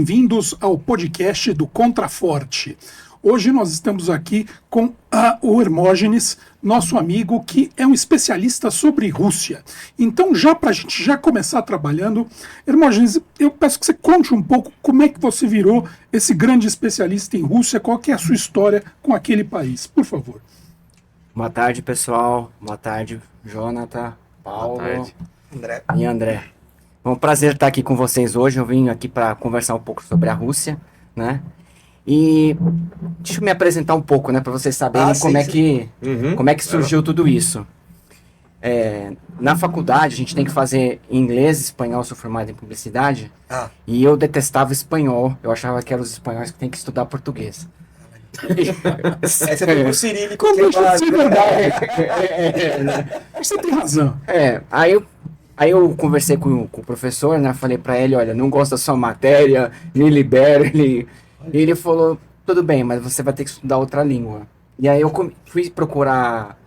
bem-vindos ao podcast do Contraforte. Hoje nós estamos aqui com o Hermógenes, nosso amigo, que é um especialista sobre Rússia. Então, já para a gente já começar trabalhando, Hermógenes, eu peço que você conte um pouco como é que você virou esse grande especialista em Rússia, qual que é a sua história com aquele país, por favor. Boa tarde, pessoal. Boa tarde, Jonathan, Paulo e André. É um prazer estar aqui com vocês hoje. Eu vim aqui para conversar um pouco sobre a Rússia, né? E deixa eu me apresentar um pouco, né, para vocês saberem como é que surgiu tudo isso. Na faculdade a gente tem que fazer inglês, espanhol, sou formado em publicidade, e eu detestava espanhol. Eu achava que eram os espanhóis que tem que estudar português. Aí você foi pro cirílico. Você tem razão. Aí eu conversei com o professor, né? Falei pra ele, olha, não gosto da sua matéria, me libera. E ele falou, tudo bem, mas você vai ter que estudar outra língua. E aí eu fui procurar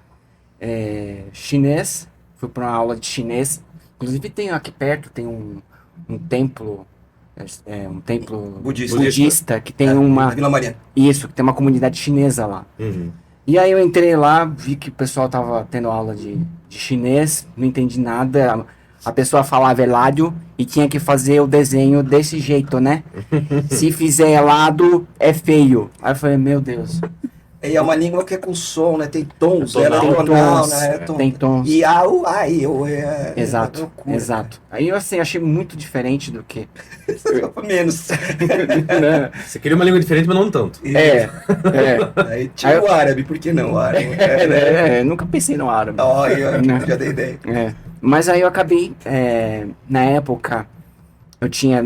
chinês, fui para uma aula de chinês. Inclusive tem aqui perto, tem um templo, um templo budista que tem uma... Vila Mariana. Isso, que tem uma comunidade chinesa lá. E aí eu entrei lá, vi que o pessoal tava tendo aula de chinês, não entendi nada. A pessoa falava Eládio e tinha que fazer o desenho desse jeito, né? Se fizer helado, é feio. Aí eu falei, meu Deus. E é uma língua que é com som, né? Tem tons, Tonal, tem tonal, né? tem tons. E Exato, loucura, exato. Aí eu assim, achei muito diferente do que... Menos. Você queria uma língua diferente, mas não tanto. Aí tinha o árabe, por que não o árabe? Nunca pensei no árabe. Já dei ideia. Mas aí eu acabei, na época, eu tinha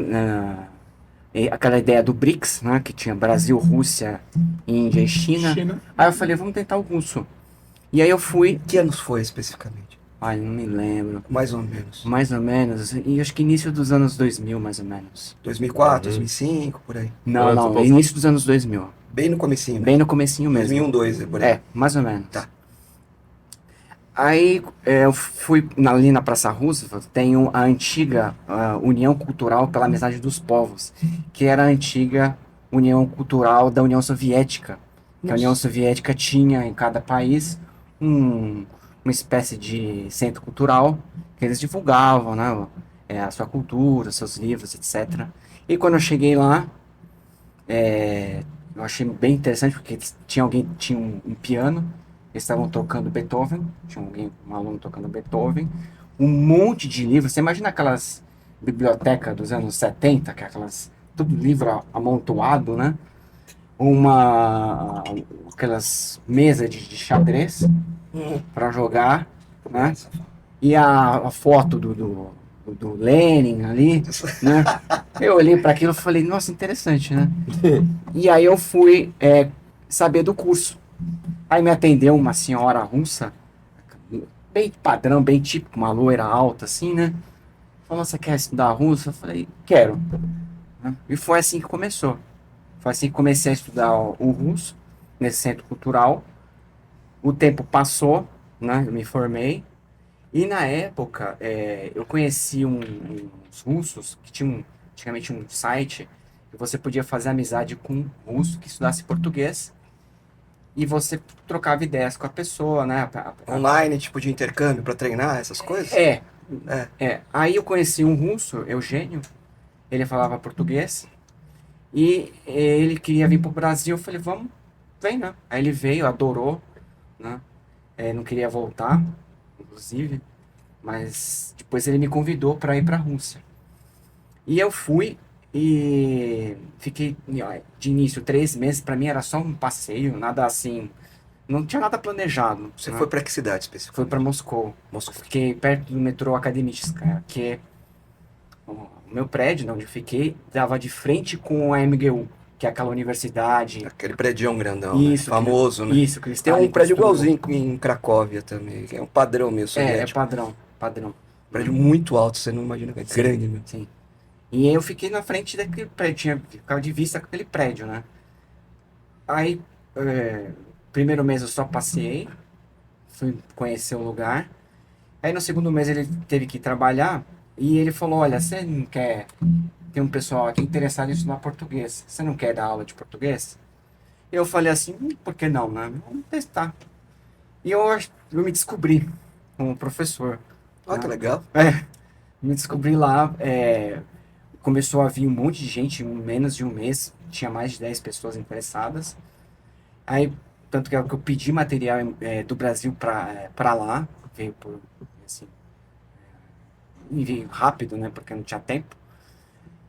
aquela ideia do BRICS, né, que tinha Brasil, Rússia, Índia e China. Aí eu falei, vamos tentar o russo. E aí eu fui... Que anos foi especificamente? Ai, não me lembro. Mais ou menos. Mais ou menos, e acho que início dos anos 2000, mais ou menos. 2004, 2005, por aí. Não, início dos anos 2000. Bem no comecinho. Bem no comecinho mesmo. 2001, 2002, por aí. Mais ou menos. Tá. Aí eu fui ali na Praça Roosevelt, tem a antiga União Cultural pela Amizade dos Povos, que era a antiga União Cultural da União Soviética. Que a União Soviética tinha em cada país uma espécie de centro cultural que eles divulgavam, né, a sua cultura, seus livros, etc. E quando eu cheguei lá, eu achei bem interessante porque tinha um piano. Eles estavam tocando Beethoven, tinha um aluno tocando Beethoven, um monte de livros. Você imagina aquelas bibliotecas dos anos 70, que é tudo livro amontoado, né? Aquelas mesas de xadrez para jogar, né? E a foto do Lenin ali, né? Eu olhei para aquilo e falei, nossa, interessante, né? E aí eu fui saber do curso. Aí me atendeu uma senhora russa, bem padrão, bem típico, uma loira alta assim, né? Falou, você quer estudar russo? Eu falei, quero. E foi assim que começou. Foi assim que comecei a estudar o russo, nesse centro cultural. O tempo passou, né? Eu me formei. E na época, eu conheci uns russos que tinham antigamente um site que você podia fazer amizade com um russo que estudasse português. E você trocava ideias com a pessoa, né? Online, tipo de intercâmbio pra treinar essas coisas? Aí eu conheci um russo, Eugênio, ele falava português, e ele queria vir pro Brasil, eu falei, vem, né? Aí ele veio, adorou, né? Não queria voltar, inclusive, mas depois ele me convidou para ir pra Rússia. E eu fui, e fiquei de início 3 meses, para mim era só um passeio, nada assim, não tinha nada planejado. Você foi para que cidade específica? Foi para Moscou. Fiquei perto do metrô Akademическaya, que é o meu prédio, onde eu fiquei, dava de frente com a MGU, que é aquela universidade. Aquele prédio grandão, isso, né? Famoso, né? Isso, que eles tem um prédio igualzinho em Cracóvia também, que é um padrão mesmo soviético. Padrão. Prédio muito alto, você não imagina que é grande, né? Sim. E eu fiquei na frente daquele prédio, ficava de vista com aquele prédio, né? Aí, primeiro mês eu só passei, fui conhecer o lugar. Aí no segundo mês ele teve que trabalhar e ele falou, olha, você não quer tem um pessoal aqui interessado em estudar português. Você não quer dar aula de português?" Eu falei assim, por que não, né? Vamos testar. E eu me descobri como professor. Olha que legal. Me descobri lá, começou a vir um monte de gente em menos de um mês, tinha mais de 10 pessoas interessadas. Aí, tanto que eu pedi material do Brasil para lá, veio por, assim, veio rápido, né, porque não tinha tempo.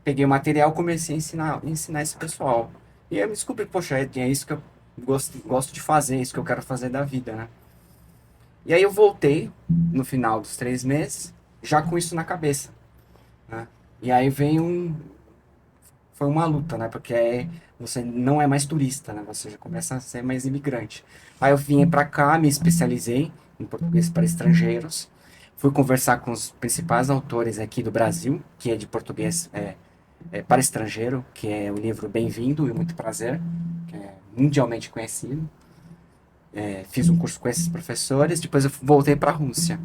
Peguei o material, comecei a ensinar esse pessoal. E eu me descobri, poxa, é isso que eu gosto de fazer, é isso que eu quero fazer da vida, né. E aí eu voltei, no final dos 3 meses, já com isso na cabeça, né. E aí foi uma luta, né? Porque aí você não é mais turista, né? Você já começa a ser mais imigrante. Aí eu vim pra cá, me especializei em português para estrangeiros. Fui conversar com os principais autores aqui do Brasil, que é de português para estrangeiro, que é o livro Bem-vindo e Muito Prazer, que é mundialmente conhecido. Fiz um curso com esses professores, depois eu voltei para a Rússia.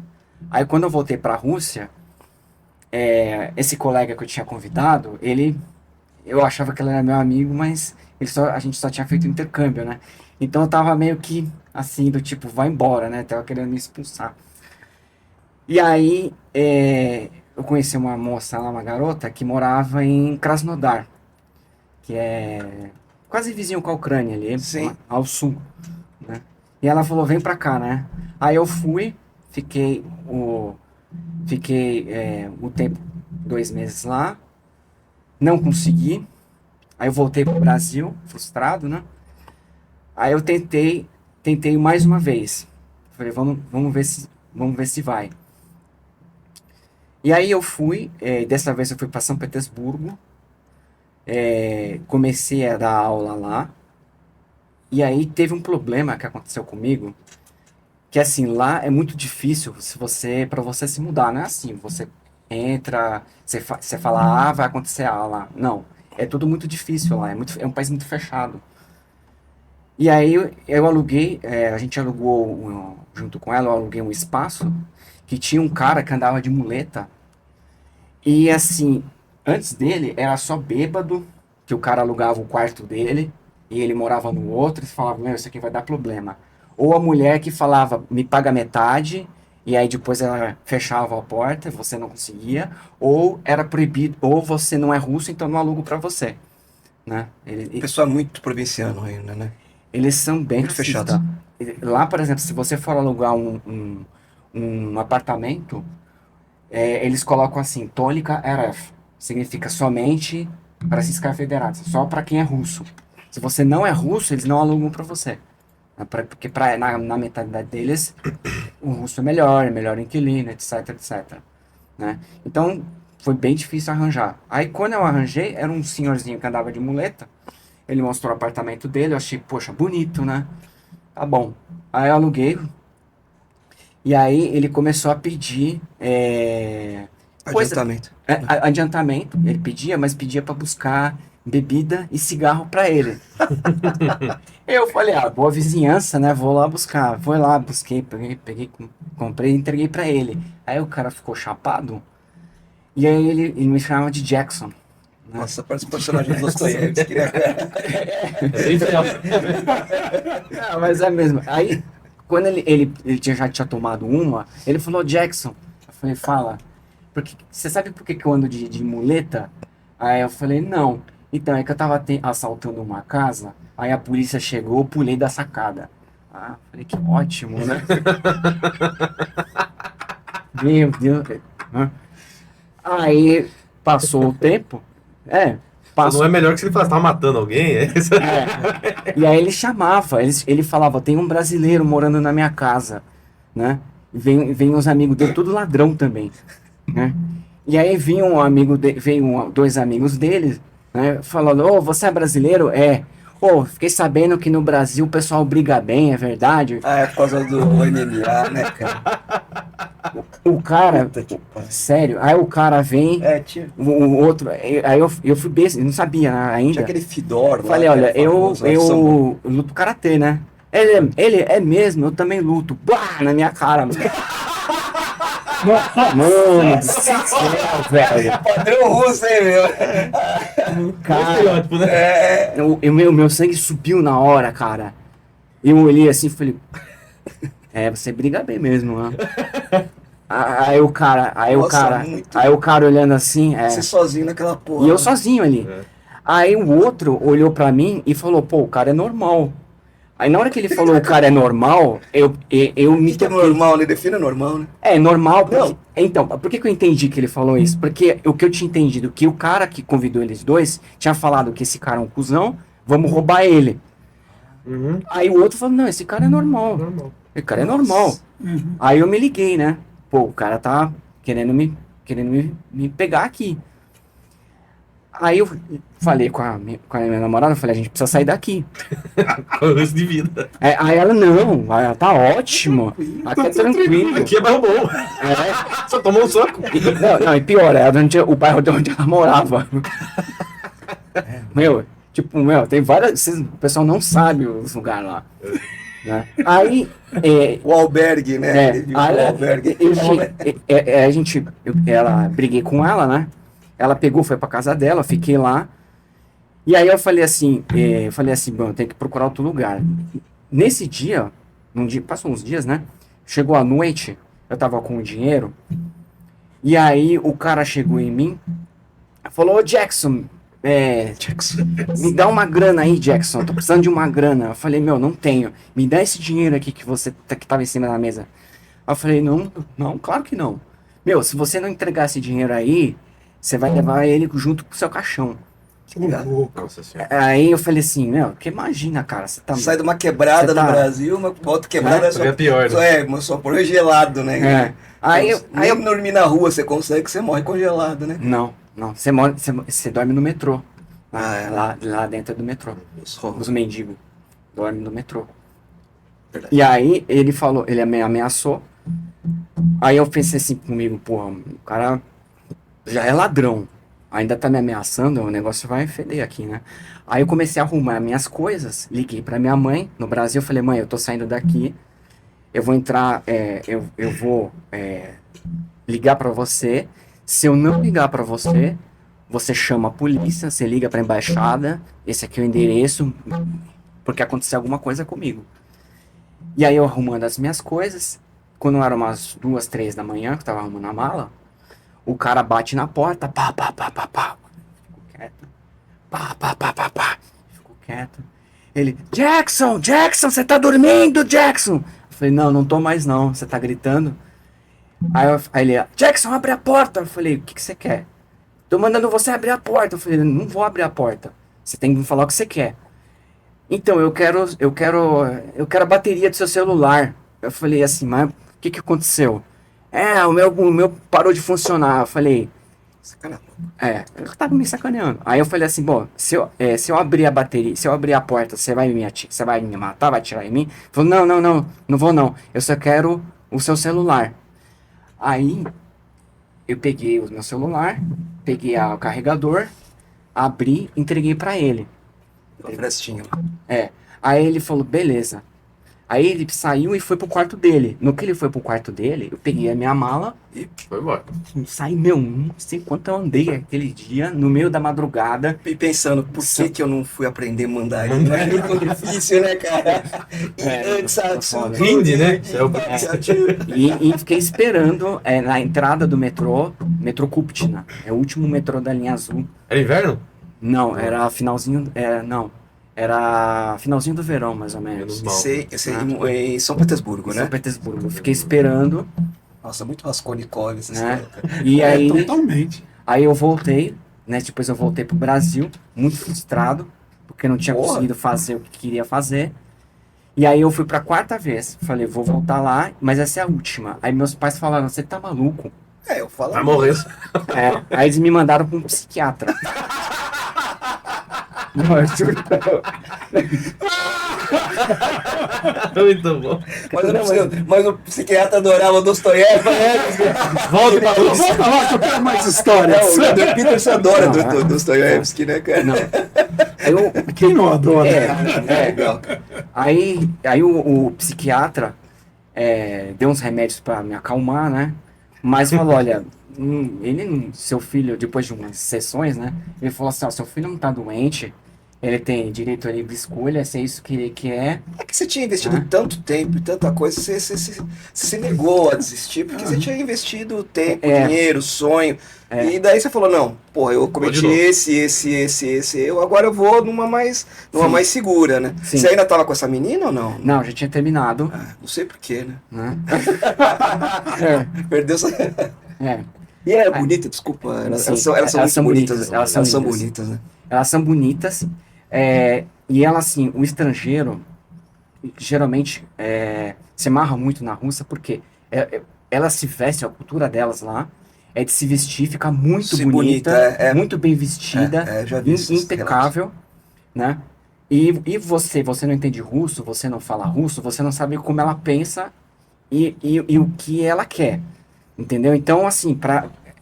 Aí quando eu voltei para a Rússia, esse colega que eu tinha convidado, eu achava que ele era meu amigo, mas a gente só tinha feito intercâmbio, né? Então eu tava meio que assim, do tipo, vai embora, né? Tava querendo me expulsar. E aí, eu conheci uma moça lá, uma garota, que morava em Krasnodar, que é quase vizinho com a Ucrânia ali, Sim. ao sul, né? E ela falou, vem pra cá, né? Aí eu fui, fiquei o tempo, 2 meses lá, não consegui, aí eu voltei pro Brasil, frustrado, né? Aí eu tentei mais uma vez, falei, vamos ver se vai. E aí eu fui, dessa vez eu fui para São Petersburgo, comecei a dar aula lá, e aí teve um problema que aconteceu comigo, que assim, lá é muito difícil para você se mudar, não é assim, você entra, você fala, vai acontecer A lá. Não, é tudo muito difícil lá, é um país muito fechado. E aí eu aluguei, a gente alugou, junto com ela, eu aluguei um espaço, que tinha um cara que andava de muleta, e assim, antes dele era só bêbado, que o cara alugava o quarto dele, e ele morava no outro, e falava, meu, isso aqui vai dar problema. Ou a mulher que falava, me paga metade, e aí depois ela fechava a porta, você não conseguia, ou era proibido, ou você não é russo, então não alugo pra você, né? Pessoal muito provinciano ainda, né? Eles são bem Muito racistas. fechados. Lá, por exemplo, se você for alugar um apartamento, eles colocam assim, Tolika RF, significa somente para Российская Federação, só para quem é russo. Se você não é russo, eles não alugam para você. Porque na mentalidade deles, o russo é melhor inquilino, etc, etc. Né? Então, foi bem difícil arranjar. Aí, quando eu arranjei, era um senhorzinho que andava de muleta. Ele mostrou o apartamento dele, eu achei, poxa, bonito, né? Tá bom. Aí eu aluguei. E aí ele começou a pedir... Adiantamento. Adiantamento. Ele pedia, mas pedia para buscar bebida e cigarro para ele. Eu falei, boa vizinhança, né? Vou lá buscar. Fui lá, busquei, peguei, comprei e entreguei para ele. Aí o cara ficou chapado. E aí ele me chamava de Jackson. Nossa, parece um personagem do Dostoiévski, né, cara? Não, mas é mesmo. Aí, quando ele já tinha tomado uma, ele falou, Jackson. Eu falei, fala. Você sabe por que eu ando de muleta? Aí eu falei, não. Então, é que eu tava assaltando uma casa, aí a polícia chegou, eu pulei da sacada. Falei, que ótimo, né? Meu Deus. Aí, passou o tempo. Não é melhor que se ele falasse, tava matando alguém? E aí ele chamava, ele falava, tem um brasileiro morando na minha casa, né? Vem uns amigos dele, tudo ladrão também, né? E aí veio 2 amigos dele, né? Falando, você é brasileiro? Fiquei sabendo que no Brasil o pessoal briga bem, é verdade? É por causa do MMA, né, cara? O cara, sério, aí o cara vem, tinha. o outro, aí eu fui besta, não sabia, né, ainda. Tinha aquele Fedor lá. Falei, olha, que era famoso, lá de São Paulo. eu luto karatê, né? Ele é mesmo, eu também luto. Bah, na minha cara, mano. Mano do céu, velho. Padrão russo, hein, meu? Cara, Estereótipo, né? meu sangue subiu na hora, cara. Eu olhei assim e falei... você briga bem mesmo, né? Aí o cara olhando assim... Você sozinho naquela porra. E eu sozinho ali. Aí o outro olhou pra mim e falou, pô, o cara é normal. Aí na hora que ele falou o cara é normal, eu me O que é toquei. normal, né? Defina normal, né? É normal, porque... Não. Então, por que eu entendi que ele falou isso? Porque o que eu tinha entendido, que o cara que convidou eles dois tinha falado que esse cara é um cuzão, vamos roubar ele. Uhum. Aí o outro falou, não, esse cara é normal. Normal. Esse cara é normal. Aí eu me liguei, né? Pô, o cara tá querendo me pegar aqui. Aí eu falei com a minha namorada, eu falei, a gente precisa sair daqui. Coisa de vida. Aí ela, não, ela tá ótimo. Aqui é tranquilo. Aqui é bairro bom. Só tomou um soco. E pior, é o bairro de onde ela morava. Tem várias. O pessoal não sabe os lugares lá. Né? Aí. O albergue, né? Ele viu o albergue. Briguei com ela, né? Ela pegou, foi pra casa dela, fiquei lá. E aí eu falei assim, bom, tem que procurar outro lugar. Nesse dia, passou uns dias, né? Chegou a noite, eu tava com o dinheiro. E aí o cara chegou em mim, falou, ô Jackson, me dá uma grana aí, Jackson, tô precisando de uma grana. Eu falei, não tenho. Me dá esse dinheiro aqui que que tava em cima da mesa. Eu falei, não, claro que não. Se você não entregar esse dinheiro aí, você vai levar ele junto com o seu caixão. Que louco. Nossa senhora. Aí eu falei assim, que imagina, cara, você tá... Sai de uma quebrada no Brasil, uma outra quebrada É pior, né? mas só por gelado, né? Aí eu dormir na rua você consegue, você morre congelado, né? Não, você dorme no metrô. Lá dentro do metrô. Os mendigos dormem no metrô. Verdade. E aí ele me ameaçou. Aí eu pensei assim comigo, porra, o cara já é ladrão. Ainda tá me ameaçando, o negócio vai feder aqui, né? Aí eu comecei a arrumar minhas coisas, liguei pra minha mãe no Brasil, falei, mãe, eu tô saindo daqui, eu vou entrar, eu vou ligar pra você. Se eu não ligar pra você, você chama a polícia, você liga pra embaixada, esse aqui é o endereço, porque aconteceu alguma coisa comigo. E aí eu arrumando as minhas coisas, quando eram umas 2, 3 da manhã, que eu tava arrumando a mala, o cara bate na porta, pá. Ficou quieto. Pá. Ficou quieto. Ele, Jackson, você tá dormindo, Jackson? Eu falei, não tô mais não, você tá gritando. Aí ele, Jackson, abre a porta. Eu falei, o que você quer? Tô mandando você abrir a porta. Eu falei, não vou abrir a porta. Você tem que me falar o que você quer. Então, eu quero a bateria do seu celular. Eu falei assim, mas o que aconteceu? O meu parou de funcionar. Eu falei, Sacanagem. ele tava me sacaneando. Aí eu falei assim, bom, se eu abrir a bateria, se eu abrir a porta, você vai me matar, vai atirar em mim? Ele falou, não vou não. Eu só quero o seu celular. Aí eu peguei o meu celular, peguei o carregador, abri, entreguei pra ele. Uma frestinha. Aí ele falou, beleza. Aí ele saiu e foi pro quarto dele. No que ele foi pro quarto dele, eu peguei a minha mala E foi embora. saí, não sei quanto eu andei aquele dia, no meio da madrugada. E pensando, por que eu não fui aprender mandarim? Não é muito difícil, né, cara? Hindi, né? E fiquei esperando na entrada do metrô Kupchina. É o último metrô da linha azul. Era inverno? Não, era finalzinho do verão, mais ou menos. Em São Petersburgo, né? São Petersburgo. Eu fiquei esperando, Nossa, muito Raskolnikov essas né? coisas, cara. E aí, Totalmente. aí eu voltei, né? Depois eu voltei pro Brasil, muito frustrado, porque não tinha conseguido fazer o que queria fazer. E aí eu fui pra 4ª vez. Falei, vou voltar lá, mas essa é a última. Aí meus pais falaram, você tá maluco? Eu falo. Vai morrer. Aí eles me mandaram pra um psiquiatra. Não, eu juro. Muito bom. Mas o psiquiatra adorava Dostoiévski. Volta pra Vamos falar que eu quero mais histórias. O Jordan Peterson adora Dostoiévski, né, cara? Não. Quem não adora? Legal. Aí o psiquiatra deu uns remédios pra me acalmar, né? Mas falou, olha, seu filho, depois de umas sessões, né? Ele falou assim, ó, seu filho não tá doente, ele tem direito a livre escolha, se é isso que ele quer. É que você tinha investido tanto tempo e tanta coisa, você se negou a desistir, porque você tinha investido tempo, dinheiro, sonho. E daí você falou, não, porra, eu cometi esse, agora eu vou numa mais segura, né? Sim. Você ainda tava com essa menina ou não? Não, já tinha terminado. Não sei porquê, né? Né? Perdeu essa... É. E ela é bonita, desculpa, elas Sim, são muito bonitas. Elas são bonitas, né? Elas são bonitas. E ela, assim, o estrangeiro, geralmente, se amarra muito na Rússia, porque elas se vestem, a cultura delas lá, é de se vestir, ficar muito bonita, muito bem vestida, já vi impecável, né? E você não entende russo, você não fala russo, você não sabe como ela pensa e o que ela quer, entendeu? Então, assim,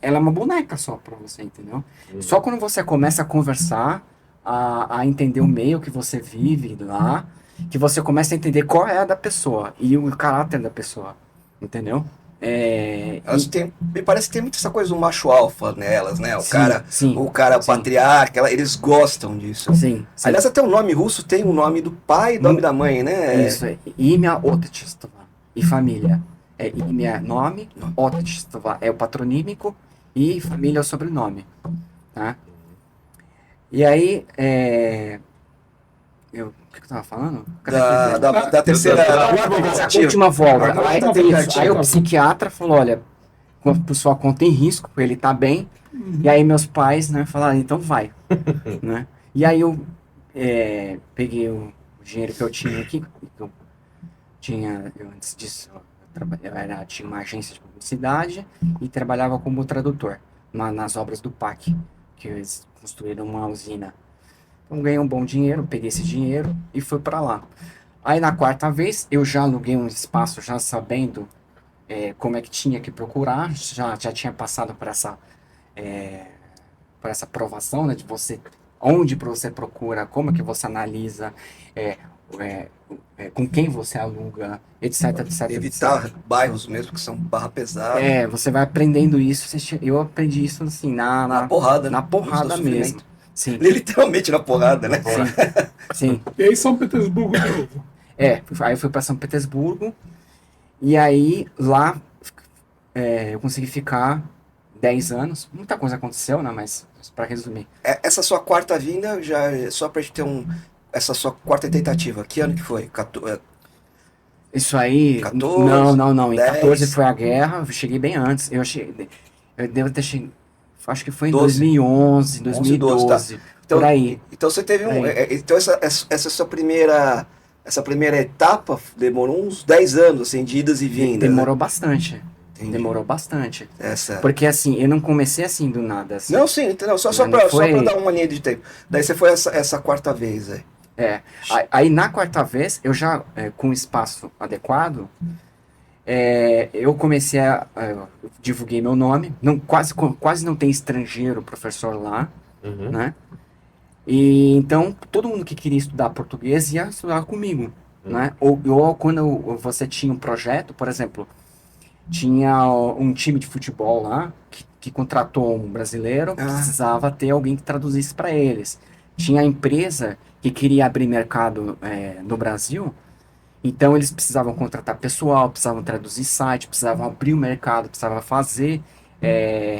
ela é uma boneca só pra você, entendeu? Só quando você começa a conversar, a entender o meio que você vive lá, que você começa a entender qual é a da pessoa e o caráter da pessoa, entendeu? Me parece que tem muito essa coisa do macho alfa nelas, né? O cara sim. patriarca, eles gostam disso. Sim. Aliás, até o nome russo tem o nome do pai e o nome da mãe, né? Isso, Imя Отечества e família. Imя nome, Отечества é o patronímico e família é o sobrenome, tá? E aí, o que eu tava falando? Da terceira última volta. tentativa. Aí o psiquiatra falou, olha, por sua conta tem risco, ele tá bem. E aí meus pais, né, falaram, então vai. Né? E aí eu peguei o dinheiro que eu tinha aqui, antes disso, tinha uma agência de publicidade e trabalhava como tradutor nas obras do PAC, que eles construíram uma usina. Então ganhei um bom dinheiro, peguei esse dinheiro e fui para lá. Aí na quarta vez eu já aluguei um espaço, já sabendo como é que tinha que procurar, já tinha passado por essa provação, né, de você, onde você procura, como que você analisa, com quem você aluga, etc, etc. Evitar bairros mesmo que são barra pesada. Você vai aprendendo isso, eu aprendi isso assim, na porrada, na porrada mesmo. Sim. Literalmente na porrada, né? Sim. E aí São Petersburgo de novo. Aí eu fui para São Petersburgo, e aí lá eu consegui ficar 10 anos. Muita coisa aconteceu, né? Mas para resumir. Essa sua quarta vinda, só pra gente ter essa sua quarta tentativa, que ano que foi? Isso aí... 14? Não. Em 10. 14 foi a guerra, eu cheguei bem antes. Eu devo ter chegado... Acho que foi em 12. 2011, 2012, tá. Então, por aí. Então você teve então essa sua primeira etapa demorou uns 10 anos, assim, de idas e vindas. Demorou bastante. Entendi. Demorou bastante. Essa... Porque assim, eu não comecei assim do nada. Assim. Não, sim, não, só pra dar uma linha de tempo. Daí você foi essa quarta vez aí. Aí na quarta vez, eu já, com espaço adequado, eu comecei eu divulguei meu nome. Quase não tem estrangeiro professor lá, né? E então, todo mundo que queria estudar português ia estudar comigo, né? Ou quando você tinha um projeto, por exemplo, tinha um time de futebol lá que contratou um brasileiro, precisava ter alguém que traduzisse para eles. Tinha a empresa que queria abrir mercado no Brasil, então eles precisavam contratar pessoal, precisavam traduzir site, precisavam abrir o mercado, precisavam fazer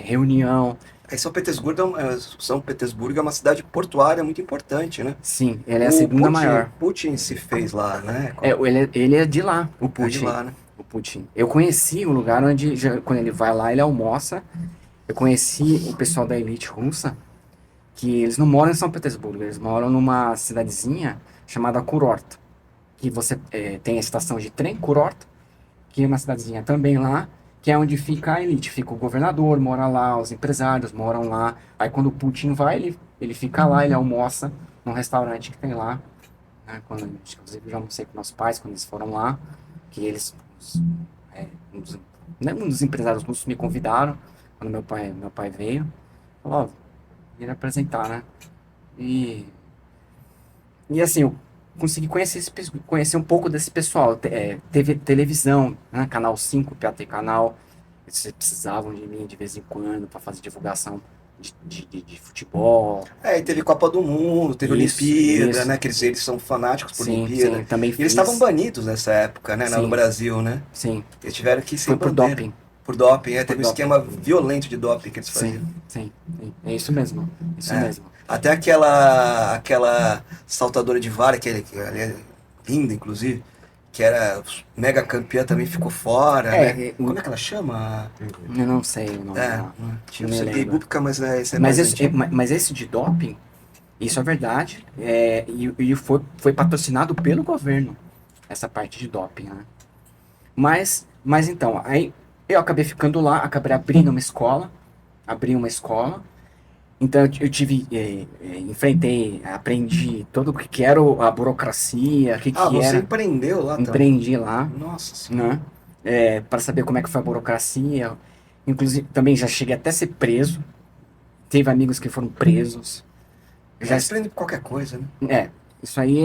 reunião. São Petersburgo é uma cidade portuária muito importante, né? Sim, ela é a segunda maior. Putin se fez lá, né? Ele é de lá, o Putin. É de lá, né? O Putin. Eu conheci o lugar onde, quando ele vai lá, ele almoça. Eu conheci o pessoal da elite russa, que eles não moram em São Petersburgo, eles moram numa cidadezinha chamada Kurort, que você tem a estação de trem Kurort, que é uma cidadezinha também lá, que é onde fica a elite, fica o governador, mora lá, os empresários moram lá. Aí quando o Putin vai, ele fica lá, ele almoça num restaurante que tem lá, né? Inclusive eu já almocei com meus pais quando eles foram lá, que eles, um dos empresários russos me convidaram, quando meu pai veio, falou, vir apresentar, né? E assim, eu consegui conhecer um pouco desse pessoal. Teve televisão, né? Canal 5, PAT Canal, Eles precisavam de mim de vez em quando para fazer divulgação de futebol. E teve Copa do Mundo, teve Isso, Olimpíada, isso. né? Que eles são fanáticos por Sim, Olimpíada. sim, também E fiz. eles estavam banidos nessa época, né? Sim. No Brasil, né? Sim, Eles tiveram que ir sem foi por bandeira. doping. Por doping, teve um doping. esquema violento de doping que eles faziam. Sim. É isso mesmo. Isso mesmo. Até aquela saltadora de vara, que ali é linda, inclusive, que era mega campeã, também ficou fora, né? Como é que ela chama? Eu não sei o nome dela. Tinha Não me CPI lembro. Búbica, mas esse é Mas mais esse, antigo. mas esse de doping, isso é verdade. E foi patrocinado pelo governo, essa parte de doping, né? Mas então, aí eu acabei ficando lá, acabei abrindo uma escola. Então eu tive, enfrentei, aprendi todo o que era a burocracia, o que Você era. empreendeu lá também? Empreendi lá, Nossa Senhora. né? Para saber como é que foi a burocracia. Inclusive, também já cheguei até a ser preso. Teve amigos que foram presos. Já empreende qualquer coisa, né? Isso aí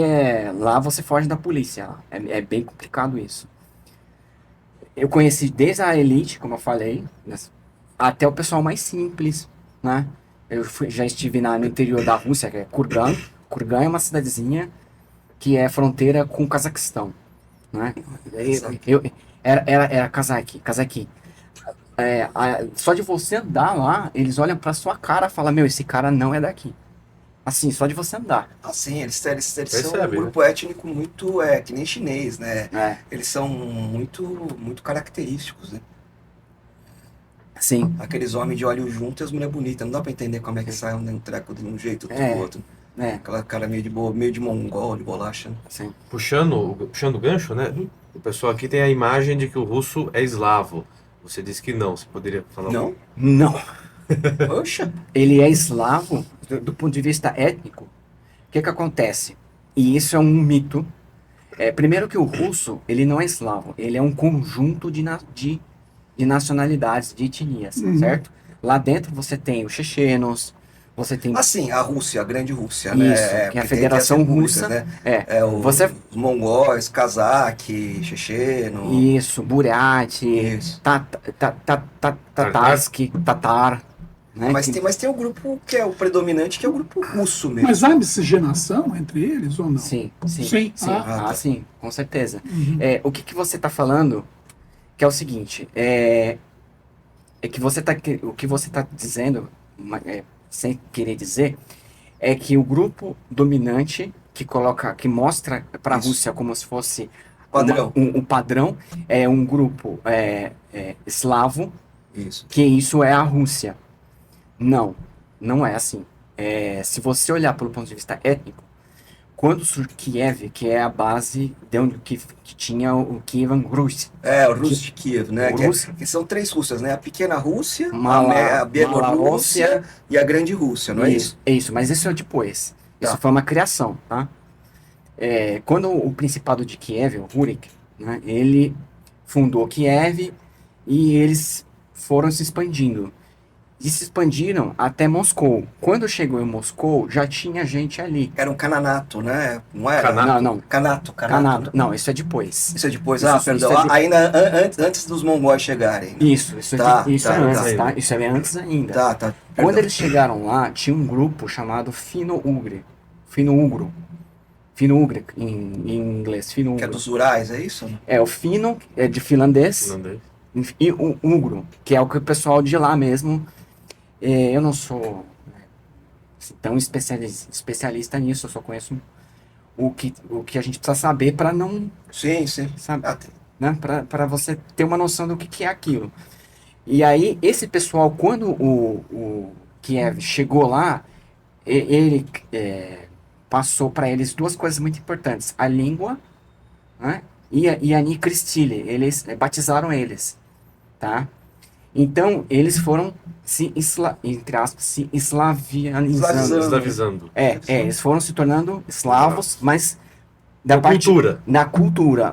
lá você foge da polícia. É bem complicado isso. Eu conheci desde a elite, como eu falei, até o pessoal mais simples, né? Já estive no interior da Rússia, que é Kurgan. Kurgan é uma cidadezinha que é fronteira com o Cazaquistão, né? Era Kazakh. Só de você andar lá, eles olham pra sua cara e falam, meu, esse cara não é daqui. Assim, só de você andar. Sim, eles são Percebe, um grupo étnico muito, que nem chinês, né? Eles são muito característicos, né? Sim. Aqueles homens de olho junto e as mulheres bonitas. Não dá pra entender como é que sai um treco de um jeito ou do outro. Aquela cara meio de mongol, de bolacha. Né? Sim. Puxando o gancho, né? O pessoal aqui tem a imagem de que o russo é eslavo. Você disse que não. Você poderia falar? Não? Não. Poxa. Ele é eslavo do ponto de vista étnico. O que acontece? E isso é um mito. Primeiro que o russo, ele não é eslavo. Ele é um conjunto de nacionalidades, de etnias, certo? Lá dentro você tem os chechenos, você tem... Assim, a Rússia, a grande Rússia, Isso, né? que é a Federação Russa. Né? Você... Os mongóis, cazaque, checheno... Isso, Burati, Tatarski, Tatar... Né? Mas tem o grupo que é o predominante, que é o grupo russo mesmo. Mas há miscigenação entre eles ou não? Sim. Sim? Sim, com certeza. Uhum. O que você está falando, que é o seguinte, que o que você está dizendo, sem querer dizer, é que o grupo dominante que mostra para a Rússia como se fosse um padrão, é um grupo eslavo, que isso é a Rússia. Não é assim. Se você olhar pelo ponto de vista étnico, quando surgiu Kiev, que é a base de onde que tinha o Kievan Rus. O Rus de Kiev, né? Que são 3 Rússias, né? A pequena Rússia, a Bielorrússia e a grande Rússia, não é isso? É isso, mas isso é depois. Isso foi uma criação, tá? Quando o Principado de Kiev, o Rurik, né, ele fundou Kiev e eles foram se expandindo. E se expandiram até Moscou. Quando chegou em Moscou, já tinha gente ali. Era um cananato, né? Não era? Não. Canato. Né? Não, isso é depois. Isso é depois? Perdão. Ainda antes dos mongóis chegarem. Isso é antes, tá? Isso é antes ainda. Tá. Quando eles chegaram lá, tinha um grupo chamado Fino-Ugro, em inglês, Fino-Ugro. Que é dos Urais, é isso? O Fino é de finlandês. E o Ugro, que é o que o pessoal de lá mesmo... eu não sou tão especialista nisso, eu só conheço o que a gente precisa saber para não... Sim. Sabe, né? Para você ter uma noção do que é aquilo. E aí, esse pessoal, quando o Kiev chegou lá, ele passou para eles 2 coisas muito importantes. A língua, né? E a Nikristile. Eles batizaram eles, tá? Então, eles foram entre aspas, se eslavizando. Eles foram se tornando eslavos, mas da cultura,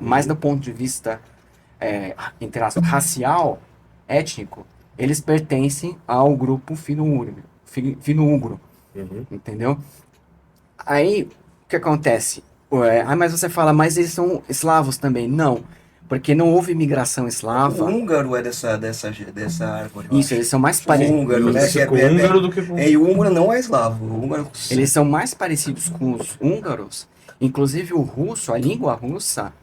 mas do ponto de vista, entre aspas, racial, étnico, eles pertencem ao grupo fino-ugro, entendeu? Aí, o que acontece? Mas você fala, mas eles são eslavos também. Não, Porque não houve migração O eslava. húngaro é dessa árvore. eu Isso, acho. eles são mais O parecidos. húngaro, né? Isso, com o húngaro do que com... E o húngaro não é eslavo. O húngaro. Eles são mais parecidos com os húngaros. Inclusive o russo, a língua russa,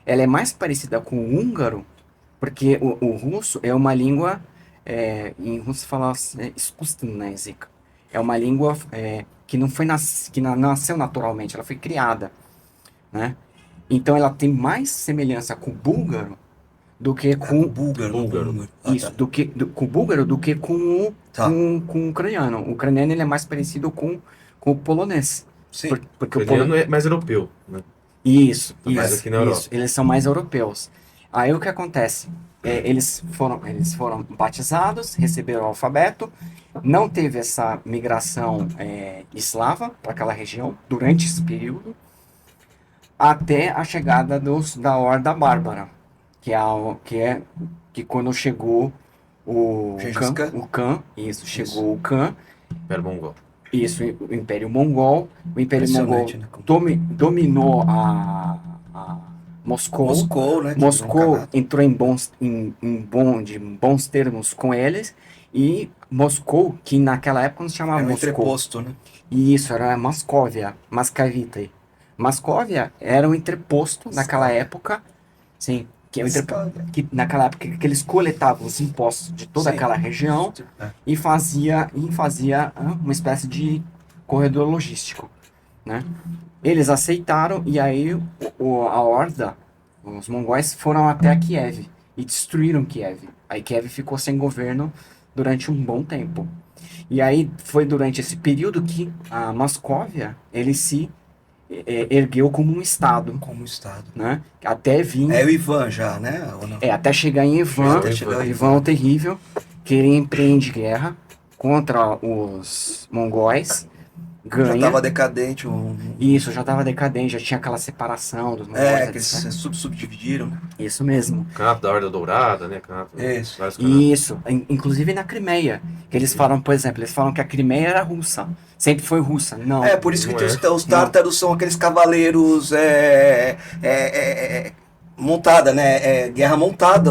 ela é mais parecida com o húngaro, porque o russo é uma língua, em russo fala искусственный язык. É uma língua que não foi que nasceu naturalmente, ela foi criada, né? Então ela tem mais semelhança com o búlgaro do que com o búlgaro. isso, com o búlgaro do que com o Tá. com o ucraniano. O ucraniano ele é mais parecido com o polonês. Sim. Porque O ucraniano é mais europeu, né? Isso, Tá mais isso, aqui na Europa. isso. Eles são mais europeus. Aí o que acontece? Eles foram batizados, receberam o alfabeto, não teve essa migração eslava para aquela região durante esse período, até a chegada da Horda Bárbara, que quando chegou o Gengis Khan. Khan, isso, chegou o Khan, Império Mongol. isso, o Império Mongol. O Império Mongol Impressionante, né? Como- dominou a Moscou. Moscou, né? que Moscou virou um canato. entrou de bons termos com eles. E Moscou, que naquela época não se chamava Era um Moscou. entreposto, né? E isso era Moscóvia, Mascavita. Moscóvia era um entreposto naquela época, sim, que naquela época que eles coletavam os impostos de toda Sim. aquela região É. e fazia uma espécie de corredor logístico, né? Eles aceitaram e aí a horda, os mongóis foram até Kiev e destruíram Kiev. Aí Kiev ficou sem governo durante um bom tempo. E aí foi durante esse período que a Moscóvia ele se ergueu como um estado, Como estado. né? Até vir É o Ivan já, né? Ou não? até chegar em Ivan, Até chegar em Ivan o Terrível, que ele empreende guerra contra os mongóis, Já ganha. tava decadente. Isso, já estava decadente, já tinha aquela separação dos mongóis, Que eles etc. se subdividiram. Né? Isso mesmo. Canato da Horda Dourada, né? Canato, Isso. vários canatos. Isso, inclusive na Crimeia, que eles falam, por exemplo, eles falam que a Crimeia era russa, sempre foi russa. Não, Por isso que Não tem é. os tártaros são aqueles cavaleiros montada, né? Guerra montada,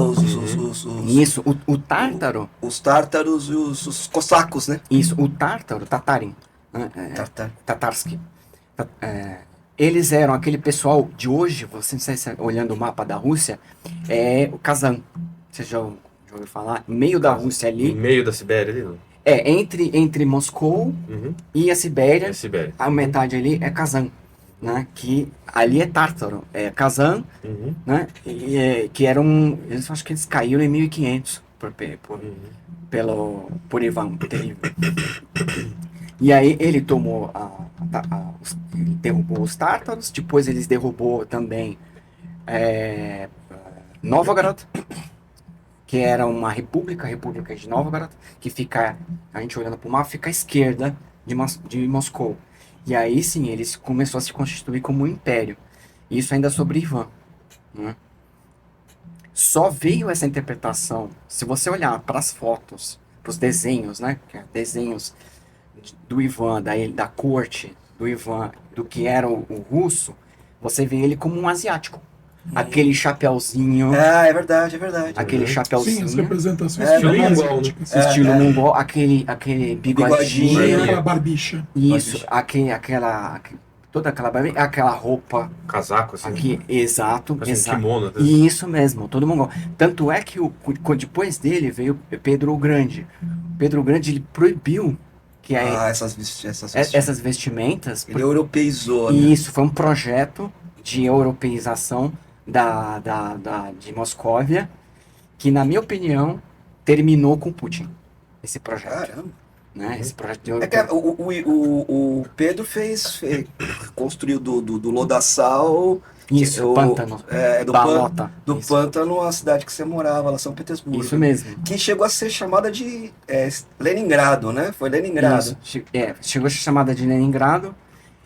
isso, o tártaro, os tártaros e os cossacos, né? isso, o tártaro, tatarin, né, Tartar. Tatarsky. Eles eram aquele pessoal de hoje, você não sei se olhando o mapa da Rússia, é o Kazan. Você já ouviu falar? No meio da Rússia No ali, meio da Sibéria ali, não? entre Moscou Uhum. e a Sibéria, É Sibéria. a metade ali é Kazan, né? Que ali é Tártaro, é Kazan, Uhum. né? Que eram, eles acho que eles caíram em 1500 por Ivan o Terrível. E aí ele tomou ele derrubou os tártaros, depois eles derrubou também Novgorod, que era uma república de Novgorod, que fica, a gente olhando para o mapa, fica à esquerda de Moscou. E aí sim, eles começou a se constituir como um império. Isso ainda sobre Ivan, né? Só veio essa interpretação, se você olhar para as fotos, para os desenhos, né? Desenhos do Ivan, da corte do Ivan, do que era o russo, você vê ele como um asiático. Aquele chapéuzinho, É verdade. aquele Sim, chapéuzinho, as representações É, são bem mongol, né? asiáticas. estilo mongol, aquele bigodinho, Bigodinho. Aquela barbicha. isso, toda aquela roupa Casaco, assim. aqui, exato, Parece um exato. kimono, né? Isso mesmo, todo mongol. Tanto é que depois dele veio Pedro o Grande. Pedro o Grande ele proibiu que essas vestimentas. Ele europeizou, né? E isso foi um projeto de europeização de Moscóvia, que na minha opinião terminou com Putin. Esse projeto, Caramba. né? Esse projeto de É que o Pedro construiu do lodaçal, isso, pântano, balota, do isso, pântano, a cidade que você morava, lá São Petersburgo. isso mesmo. Que chegou a ser chamada de Leningrado, né? Foi Leningrado. Isso, chegou a ser chamada de Leningrado.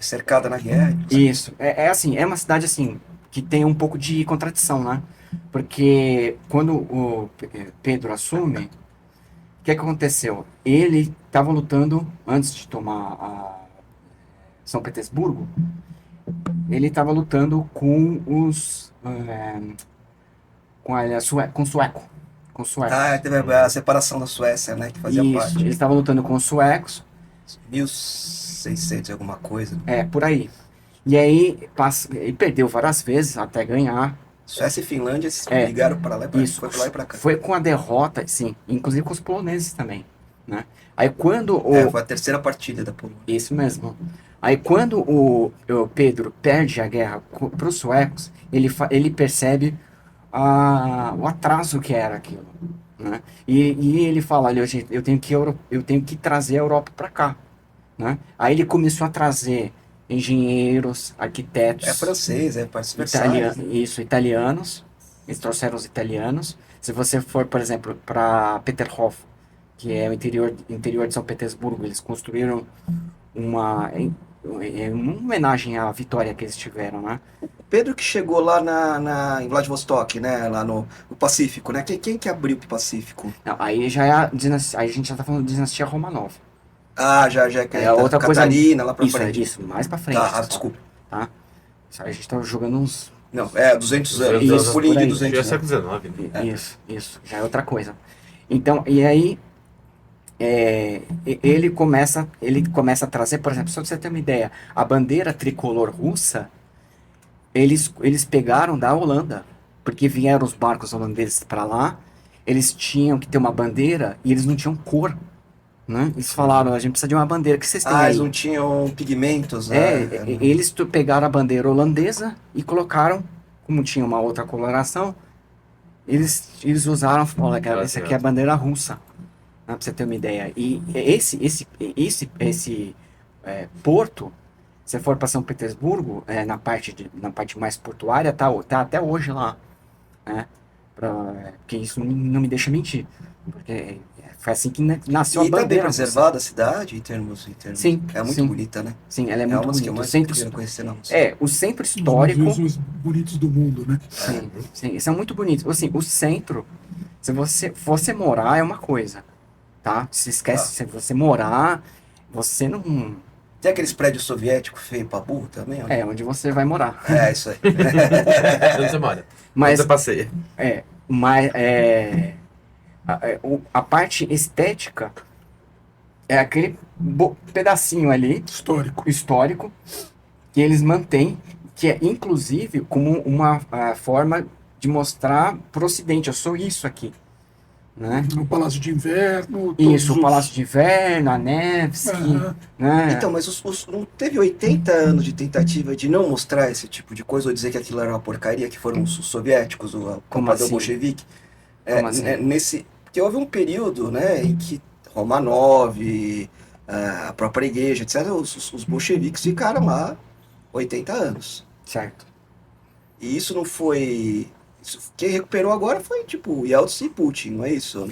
Cercada na guerra. Isso, assim, é uma cidade assim, que tem um pouco de contradição, né? Porque quando o Pedro assume, o que aconteceu? Ele estava lutando, antes de tomar São Petersburgo, ele estava lutando com com sueco. Com sueco. Teve a separação da Suécia, né? Que fazia Isso, parte. eles estavam lutando com os suecos. 1600 e alguma coisa. Por aí. E aí, ele perdeu várias vezes até ganhar. Suécia e Finlândia se ligaram para lá e pra, Isso. foi pra lá e pra cá. Foi com a derrota, sim, inclusive com os poloneses também, né? Aí quando Foi a terceira partilha da Polônia. Isso mesmo. Aí quando o Pedro perde a guerra para os suecos, ele percebe o atraso que era aquilo, né? E ele fala, olha, gente, eu tenho que trazer a Europa para cá, né? Aí ele começou a trazer engenheiros, arquitetos. É francês, italianos. Eles trouxeram os italianos. Se você for, por exemplo, para Peterhof, que é o interior de São Petersburgo, eles construíram uma homenagem à vitória que eles tiveram, né? Pedro que chegou lá em Vladivostok, né? Lá no Pacífico, né? Quem que abriu o Pacífico? Não, aí já é a dinastia, aí a gente já tá falando de dinastia Romanov. Já É outra Catarina, coisa. lá pra frente. Isso, mais pra frente. Tá, desculpa. Tá? Isso aí a gente tá jogando uns... Não, 200 anos. Isso, Pulinho por aí. de 200 Já é anos. século XIX, né? Isso, já é outra coisa. Então, e aí, ele começa a trazer, por exemplo, só pra você ter uma ideia, a bandeira tricolor russa, eles pegaram da Holanda, porque vieram os barcos holandeses para lá, eles tinham que ter uma bandeira e eles não tinham cor, né? Eles falaram, a gente precisa de uma bandeira, que vocês têm aí? Eles não tinham pigmentos, né? Eles pegaram a bandeira holandesa e colocaram, como tinha uma outra coloração, eles usaram, olha, cara, essa aqui é a bandeira russa, né, pra você ter uma ideia. E esse porto, se for para São Petersburgo, na parte mais portuária, tá até hoje lá, né? Porque isso não me deixa mentir, porque foi assim que nasceu a E tá bem bandeira. preservada a cidade em termos. Sim, É muito sim. bonita, né? Sim, ela é É muito uma das que eu bonita. mais queria conhecer, não. O centro Os histórico. museus mais bonitos do mundo, né? Sim, são muito bonitos. Assim, o centro, se você morar é uma coisa, tá? Se esquece, se você morar, você não... Tem aqueles prédios soviéticos feios pra burro também? Ó. Onde você vai morar. Isso aí. Onde você mora? Mas, Onde você passeia? mas a parte estética é aquele pedacinho ali, histórico, que eles mantêm, que é inclusive como uma forma de mostrar pro Ocidente, eu sou isso aqui, né? O Palácio de Inverno. Isso, o Palácio de Inverno, a Nevsky, né? Então, mas não teve 80 anos de tentativa de não mostrar esse tipo de coisa, ou dizer que aquilo era uma porcaria, que foram os soviéticos, o comprador assim? bolchevique? Como assim? Porque houve um período, né, em que Romanov, a própria igreja, etc., os bolcheviques ficaram lá 80 anos. Certo. E isso não foi... Quem recuperou agora foi, tipo, Yeltsin e Putin, não é isso?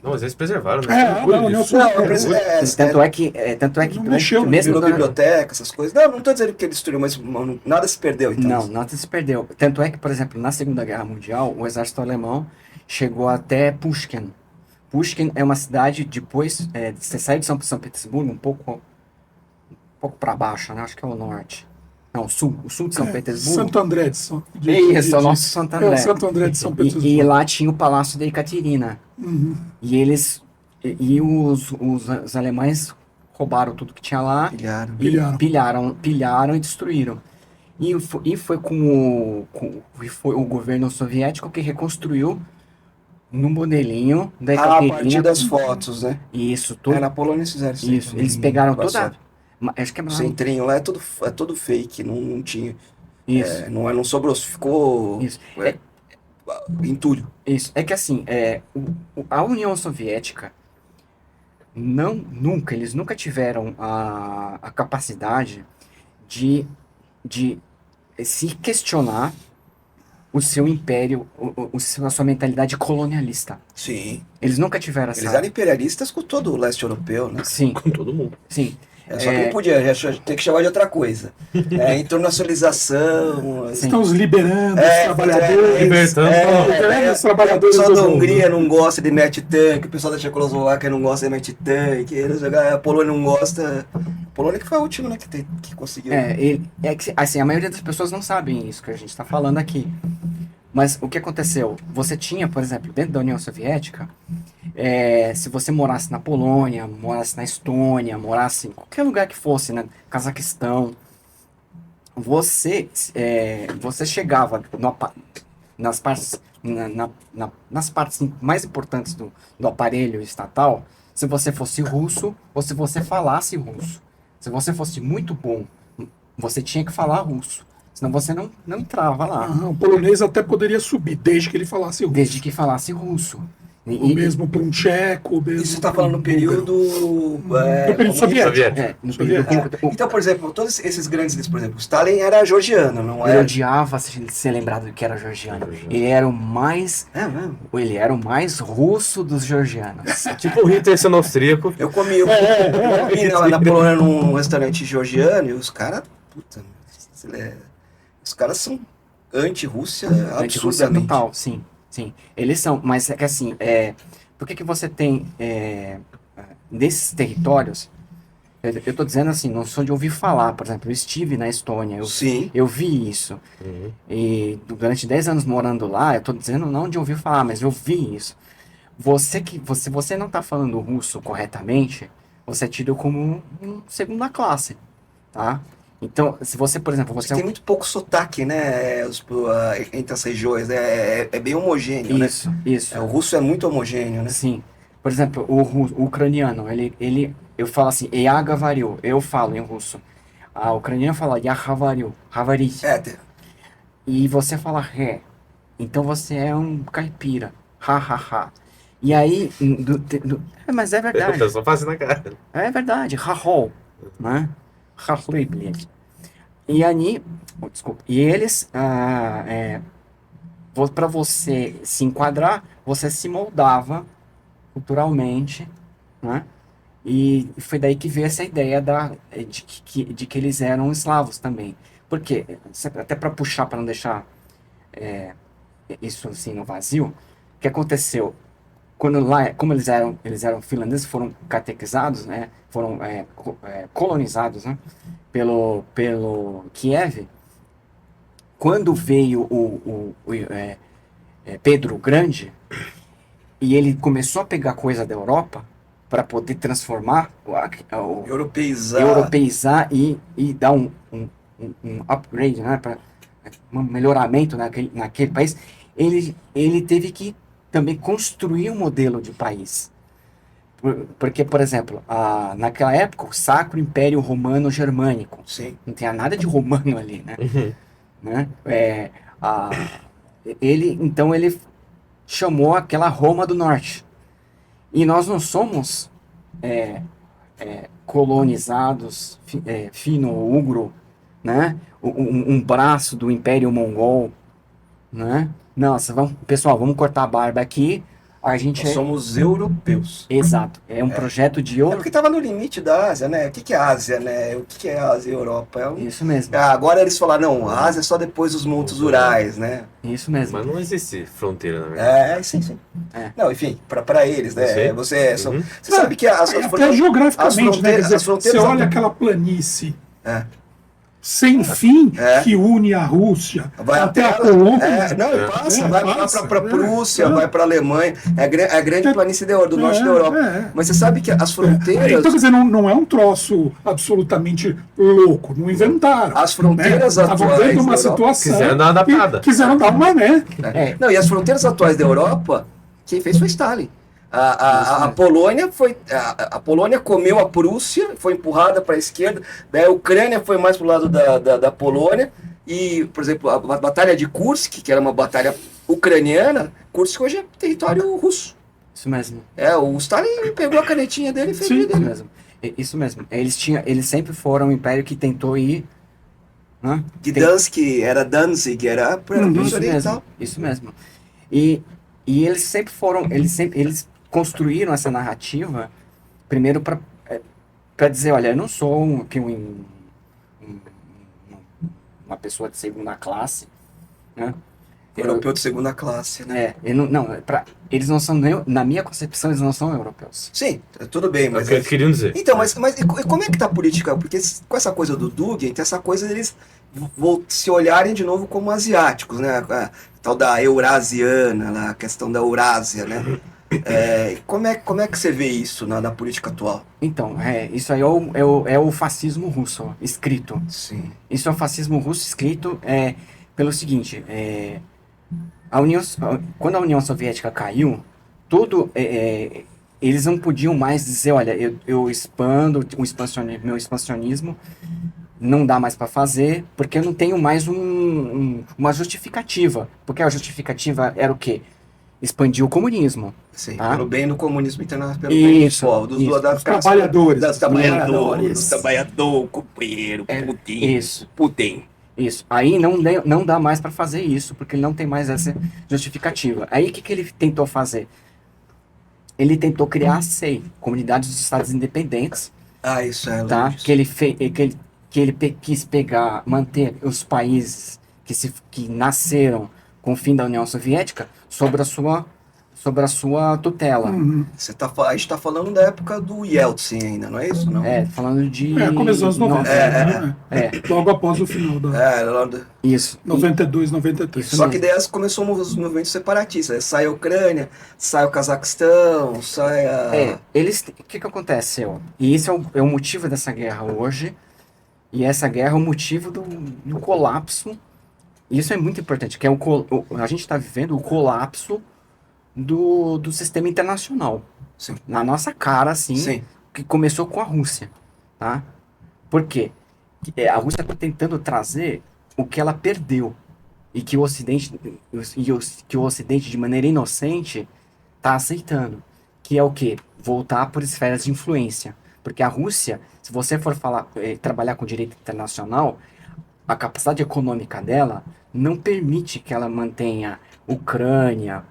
Não, mas eles preservaram, né? Tanto é que Não mexeu, mesmo Virou biblioteca, essas coisas. Não tô dizendo que ele destruiu, mas nada se perdeu, então. Não, nada se perdeu. Tanto é que, por exemplo, na Segunda Guerra Mundial, o exército alemão chegou até Pushkin. Pushkin é uma cidade, depois, você sai de São Petersburgo, um pouco para baixo, né? Acho que é o norte. Não, o sul de São Petersburgo. Santo André Isso, o nosso Santo André. Santo André de São Petersburgo. E lá tinha o Palácio da Ekaterina. Uhum. E os alemães roubaram tudo que tinha lá. Pilharam e destruíram. E foi foi o governo soviético que reconstruiu no modelinho da Ekaterina. A partir das fotos, né? Isso, tudo. Na Polônia eles fizeram isso. Isso, eles pegaram toda... Acho que o centrinho lá é todo fake, não tinha... Isso. Não sobrou, ficou... Isso. Entulho. Isso. É que assim, a União Soviética eles nunca tiveram a capacidade de se questionar o seu império, a sua mentalidade colonialista. Sim. Eles nunca tiveram Eles eram imperialistas com todo o leste europeu, né? Sim. Com todo mundo. Sim. Só que não podia, tem que chamar de outra coisa. Internacionalização. Estamos liberando os trabalhadores. Libertando os trabalhadores. O pessoal da do mundo. Hungria não gosta de match tank, o pessoal da Tchecoslováquia não gosta de match tank, a Polônia não gosta. A Polônia que foi a última, né, que conseguiu. Assim, a maioria das pessoas não sabem isso que a gente está falando aqui. Mas o que aconteceu? Você tinha, por exemplo, dentro da União Soviética, se você morasse na Polônia, morasse na Estônia, morasse em qualquer lugar que fosse, né, Cazaquistão, você chegava nas partes, nas partes mais importantes do aparelho estatal, se você fosse russo ou se você falasse russo. Se você fosse muito bom, você tinha que falar russo. Senão você não entrava lá. O polonês até poderia subir, desde que ele falasse russo. Desde que falasse russo. O mesmo para um tcheco. O mesmo Isso você está falando no período... no período soviético. No período Então, por exemplo, todos esses grandes líderes, por exemplo, Stalin era georgiano, não Ele era? odiava ser lembrado de que era georgiano. Ele era o mais... mesmo? Ele era o mais russo dos georgianos. Tipo o Hitler sendo austríaco. Eu comi lá na Polônia num restaurante georgiano e os caras... Puta, os caras são anti-Rússia Anti-Rússia absurdamente. total, sim. Sim, eles são, mas é que assim, por que você tem, nesses territórios, eu tô dizendo assim, não sou de ouvir falar, por exemplo, eu estive na Estônia, Sim. eu vi isso, e durante 10 anos morando lá, eu tô dizendo não de ouvir falar, mas eu vi isso. Se você não tá falando russo corretamente, você é tido como um segunda classe, tá? Então, se você, por exemplo, você Tem muito pouco sotaque, né, entre as regiões, né? É bem homogêneo, né? Isso. O russo é muito homogêneo, né? Sim. Por exemplo, o ucraniano, eu falo assim, я говорю, eu falo em russo. A ucraniana fala я говорю, говорить. E você fala ré. Então você é um caipira. Ha, ha, ha. E aí, mas é verdade. Eu só faço na cara. É verdade, ha-ho, né? Ha-hui, блядь. E aí, desculpa, e eles, para você se enquadrar, você se moldava culturalmente, né? E foi daí que veio essa ideia de que eles eram eslavos também. Por quê? Até para puxar, para não deixar isso assim no vazio, o que aconteceu? Quando lá, como eles eram finlandeses, foram catequizados, né? Foram colonizados, né? Pelo Kiev. Quando veio Pedro o Grande, e ele começou a pegar coisa da Europa para poder transformar, europeizar e dar um upgrade, né, um melhoramento naquele país, ele teve que também construir um modelo de país. Porque, por exemplo, naquela época, o Sacro Império Romano Germânico, Sim. não tinha nada de romano ali, né? Né? Então ele chamou aquela Roma do Norte. E nós não somos colonizados, fino-ugro, né? Um braço do Império Mongol, né? Nossa, pessoal, vamos cortar a barba aqui. Nós somos europeus. Exato, é um projeto de porque estava no limite da Ásia, né? O que é Ásia, né? O que é Ásia e Europa? Isso mesmo. Agora eles falaram, não, a Ásia é só depois dos Montes Urais, né? Isso mesmo. Mas não existe fronteira, na verdade. Sim. Não, enfim, para eles, né? Você sabe que até geograficamente, né? Quer dizer, você olha aquela planície sem fim que une a Rússia até a Polônia. Vai para a Prússia, vai para a Alemanha. É a grande planície do norte da Europa. Mas você sabe que as fronteiras... Então, quer dizer, não é um troço absolutamente louco. Não inventaram. As fronteiras atuais estavam vendo uma situação... Quiseram dar uma adaptada. Quiseram dar uma, né? Não, e as fronteiras atuais da Europa, quem fez foi Stalin. A Polônia comeu a Prússia, foi empurrada para a esquerda, daí a Ucrânia foi mais para o lado da Polônia, e, por exemplo, a Batalha de Kursk, que era uma batalha ucraniana, Kursk hoje é território russo. Isso mesmo. O Stalin pegou a canetinha dele e fez dele. Isso mesmo. Isso mesmo. Eles sempre foram um império que tentou ir... Né? Gdansk era Danzig, era Prússia Oriental. Isso mesmo. E eles sempre foram... Eles construíram essa narrativa primeiro para dizer, olha, eu não sou uma pessoa de segunda classe, né? Europeu de segunda classe, né? Eles não são, na minha concepção, eles não são europeus. Sim, tudo bem, É o mas... que eles queriam dizer. Então, mas e como é que tá a política? Porque com essa coisa do Dugin, tem essa coisa deles se olharem de novo como asiáticos, né? A tal da eurasiana, a questão da Eurásia, né? Como é que você vê isso na política atual? Então, isso aí é o fascismo russo, ó, escrito. Sim. Isso é o fascismo russo escrito pelo seguinte, quando a União Soviética caiu, eles não podiam mais dizer, olha, eu expando meu expansionismo, não dá mais para fazer, porque eu não tenho mais uma justificativa. Porque a justificativa era o quê? Expandir o comunismo. Sim, tá? pelo bem do comunismo internacional, pelo bem do povo, dos trabalhadores. dos trabalhadores, companheiro, Putin. Isso. Aí não dá mais para fazer isso, porque ele não tem mais essa justificativa. Aí o que ele tentou fazer? Ele tentou criar a SEI, Comunidades dos Estados Independentes, Ah, isso é tá? lógico. Que ele quis manter os países que nasceram com o fim da União Soviética sobre a sua tutela. A gente tá falando da época do Yeltsin ainda, não é isso? Não? Falando de... Começou aos 90, né? Logo após o final da Isso. 92, 93. Isso Só mesmo. que daí começou os movimentos separatistas. Sai a Ucrânia, sai o Cazaquistão, sai a... O que aconteceu? E isso é o motivo dessa guerra hoje, e essa guerra é o motivo do colapso. E isso é muito importante, que a gente está vivendo o colapso do sistema internacional. Sim. Na nossa cara, assim, Sim. que começou com a Rússia, tá? Por quê? A Rússia está tentando trazer o que ela perdeu e que o Ocidente, de maneira inocente, está aceitando. Que é o quê? Voltar por esferas de influência. Porque a Rússia, se você for trabalhar com direito internacional, a capacidade econômica dela não permite que ela mantenha Ucrânia.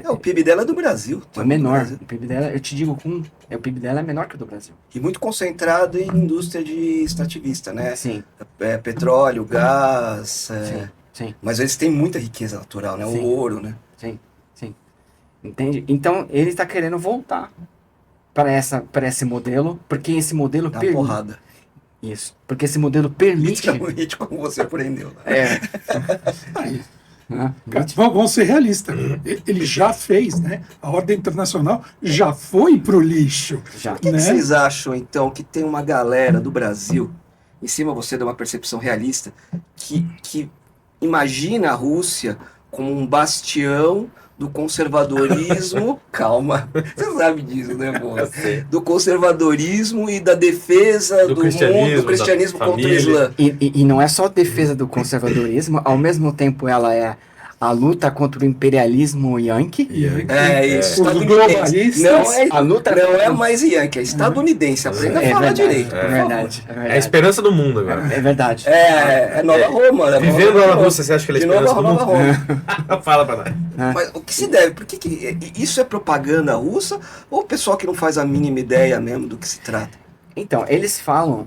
O PIB dela é do Brasil. É menor. O PIB dela, eu te digo, o PIB dela é menor que o do Brasil. E muito concentrado em indústria de extrativista, né? Sim. Petróleo, gás. Sim. Mas eles têm muita riqueza natural, né? Sim. O ouro, né? Sim. Entende? Então, ele está querendo voltar para esse modelo, porque esse modelo Dá uma porrada. Isso. Porque esse modelo permite... Literalmente como você aprendeu. Né? Vamos ser realistas. Ele já fez, né? A ordem internacional já foi pro lixo. Já. Por que né? vocês acham, então, que tem uma galera do Brasil, em cima você de uma percepção realista, que imagina a Rússia como um bastião do conservadorismo, calma, você sabe disso, né, moça? Do conservadorismo e da defesa do mundo, do cristianismo contra o Islã. E não é só a defesa do conservadorismo, ao mesmo tempo ela é a luta contra o imperialismo yankee. Isso. Os globalistas. Não é mais yankee, é estadunidense. Aprenda a falar direito. É verdade. É a esperança do mundo agora. É verdade. É Nova Roma. Né? Vivendo lá na Rússia, você acha que ele é a esperança do mundo? Nova Roma. Fala pra nós. Mas o que se deve? Por que isso é propaganda russa ou o pessoal que não faz a mínima ideia mesmo do que se trata? Então, eles falam,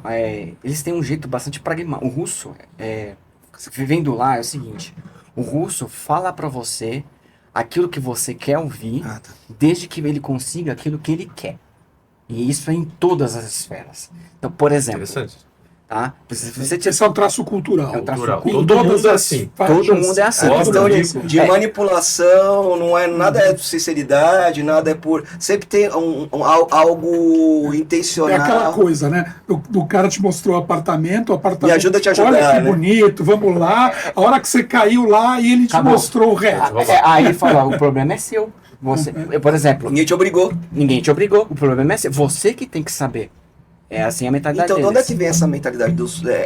eles têm um jeito bastante pragmático. O russo, vivendo lá, é o seguinte: o russo fala pra você aquilo que você quer ouvir, desde que ele consiga aquilo que ele quer. E isso é em todas as esferas. Então, por exemplo, Interessante. tá? Esse é um traço cultural. É um traço Cultural. Em Todo todas mundo é as assim. faixas. Todo mundo é assim. A questão Óbvio, de manipulação, não é nada é por sinceridade, nada é por. Sempre tem algo intencional. É aquela coisa, né? O cara te mostrou o apartamento. Me ajuda a te ajudar, Olha que né? bonito, vamos lá. A hora que você caiu lá e ele te Acabou. mostrou o resto. Aí ele fala, o problema é seu. Você, por exemplo, Ninguém te obrigou. ninguém te obrigou, o problema é seu. Você que tem que saber. É assim a mentalidade Então, de onde é deles. que vem essa mentalidade?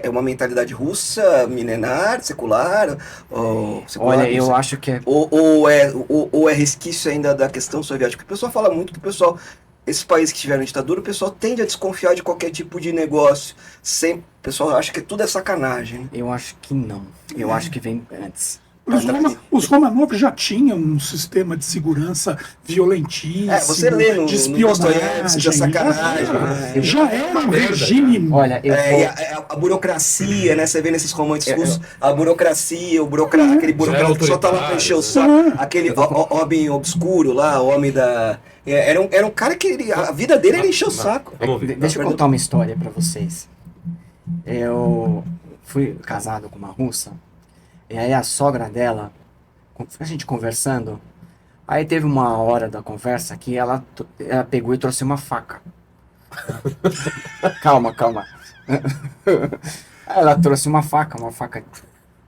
É uma mentalidade russa, milenar, secular? Olha, eu acho que é... Ou é resquício ainda da questão soviética? Porque o pessoal fala muito que esses países que tiveram ditadura, o pessoal tende a desconfiar de qualquer tipo de negócio. O pessoal acha que tudo é sacanagem. Né? Eu acho que não. Eu acho que vem antes. Os Romanov já tinham um sistema de segurança violentíssimo, você lê no de espionagem, da sacanagem. já era um regime. Olha, a burocracia, né? Você vê nesses romances russos, a burocracia, aquele burocrata que só tá lá pra encher o saco, aquele homem obscuro lá, o homem da... Era um cara que a vida dele era encher o saco. Deixa eu contar uma história pra vocês. Eu fui casado com uma russa, e aí a sogra dela, a gente conversando, aí teve uma hora da conversa que ela pegou e trouxe uma faca. Calma. Ela trouxe uma faca,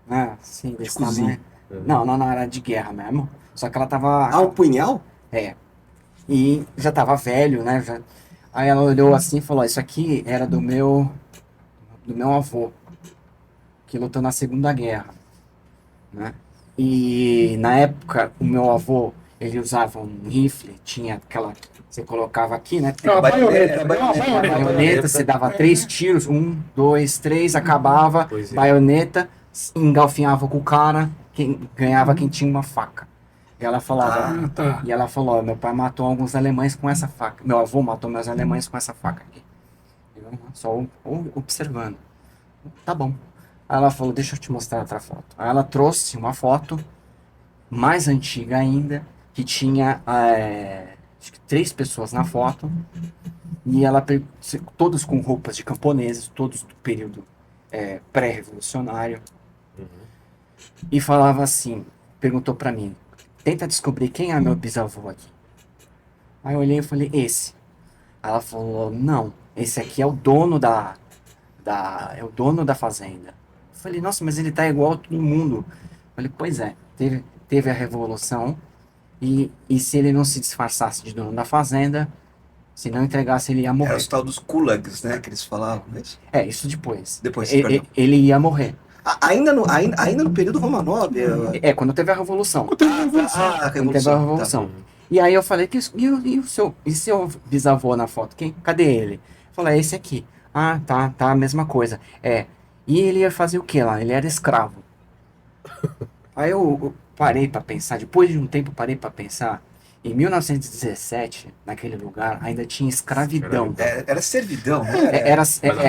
né, assim, desse tamanho. Não, era de guerra mesmo. Só que ela tava... um punhal? É. E já tava velho, né? Aí ela olhou assim e falou, isso aqui era do meu avô, que lutou na Segunda Guerra, né? E na época, o meu avô, ele usava um rifle, tinha aquela... Você colocava aqui, né? Uma Baioneta, você dava 3 tiros, 1, 2, 3, acabava, baioneta, engalfinhava com o cara, quem ganhava quem tinha uma faca. E ela falava, e ela falou, meu pai matou alguns alemães com essa faca. Meu avô matou meus alemães com essa faca aqui. Eu só observando. Tá bom. Aí ela falou, deixa eu te mostrar outra foto. Aí ela trouxe uma foto mais antiga ainda, que tinha acho que 3 pessoas na foto. E ela, todos com roupas de camponeses, todos do período pré-revolucionário. E falava assim, perguntou pra mim, tenta descobrir quem é meu bisavô aqui. Aí eu olhei e falei, esse. Ela falou, não, esse aqui é o dono é o dono da fazenda. Eu falei, nossa, mas ele tá igual a todo mundo. Eu falei, pois é, teve a revolução e se ele não se disfarçasse de dono da fazenda, se não entregasse, ele ia morrer. Era os tal dos kulaks, né, que eles falavam. Isso depois. Depois, ele ia morrer. Ainda no período Romanov? Quando teve a Revolução. Quando teve a Revolução. Tá. E aí eu falei, e seu bisavô na foto? Cadê ele? Eu falei, esse aqui. Ah, tá, a mesma coisa. E ele ia fazer o que lá? Ele era escravo. Aí eu parei pra pensar, depois de um tempo parei pra pensar, em 1917, naquele lugar, ainda tinha escravidão. Era servidão, né? Na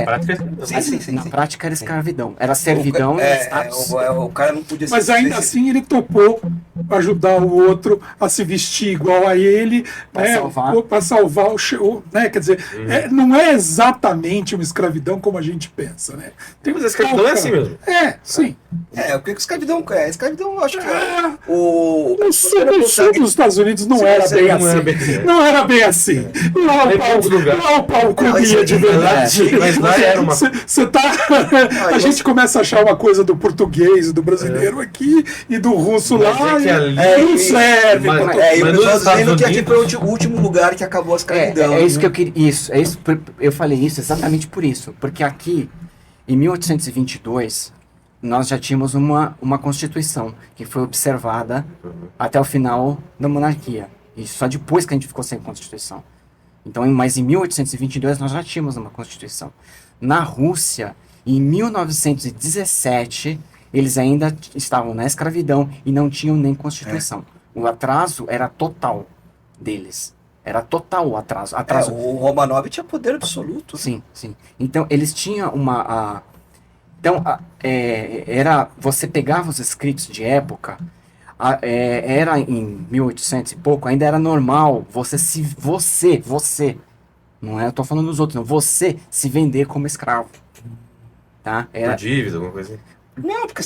prática é servidão. Na prática era escravidão. Era servidão. O cara não podia ser... Mas ainda assim ele topou ajudar o outro a se vestir igual a ele, para salvar o né? Quer dizer, não é exatamente uma escravidão como a gente pensa, né? Mas a escravidão é assim mesmo. Sim. O que escravidão é? Escravidão, eu acho que no sul dos Estados Unidos não era bem assim. Não era bem assim. Lá o pau comia de verdade. Mas lá era uma... A gente começa a achar uma coisa do português e do brasileiro aqui e do russo lá. Não serve. E o pessoal dizendo que aqui foi o último lugar que acabou a escravidão. É isso que eu queria. Eu falei isso exatamente por isso. Porque aqui, em 1822, nós já tínhamos uma Constituição que foi observada até o final da monarquia. E só depois que a gente ficou sem Constituição. Então, mas em 1822 nós já tínhamos uma Constituição. Na Rússia, em 1917, eles ainda estavam na escravidão e não tinham nem Constituição. O atraso era total deles. Era total o atraso. O Romanov tinha poder absoluto. Sim. Então, eles tinham uma... Então, você pegava os escritos de época, era em 1800 e pouco, ainda era normal você, não é, eu tô falando dos outros, não, você se vender como escravo. Tá? Por dívida, alguma coisa assim. Não, porque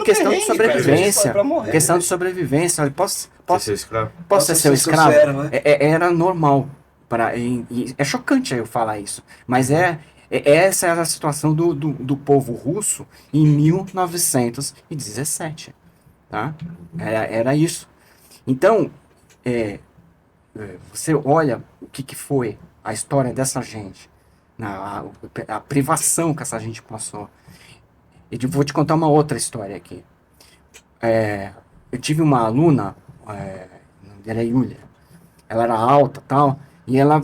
questão de sobrevivência. Questão de sobrevivência. Olha, posso ser seu escravo? Era normal. E é chocante eu falar isso. Mas essa era a situação do povo russo em 1917. Tá? Era isso. Então, você olha o que foi a história dessa gente, a privação que essa gente passou. Eu vou te contar uma outra história aqui. Eu tive uma aluna, o nome dela é Yulia. Ela era alta e tal, e ela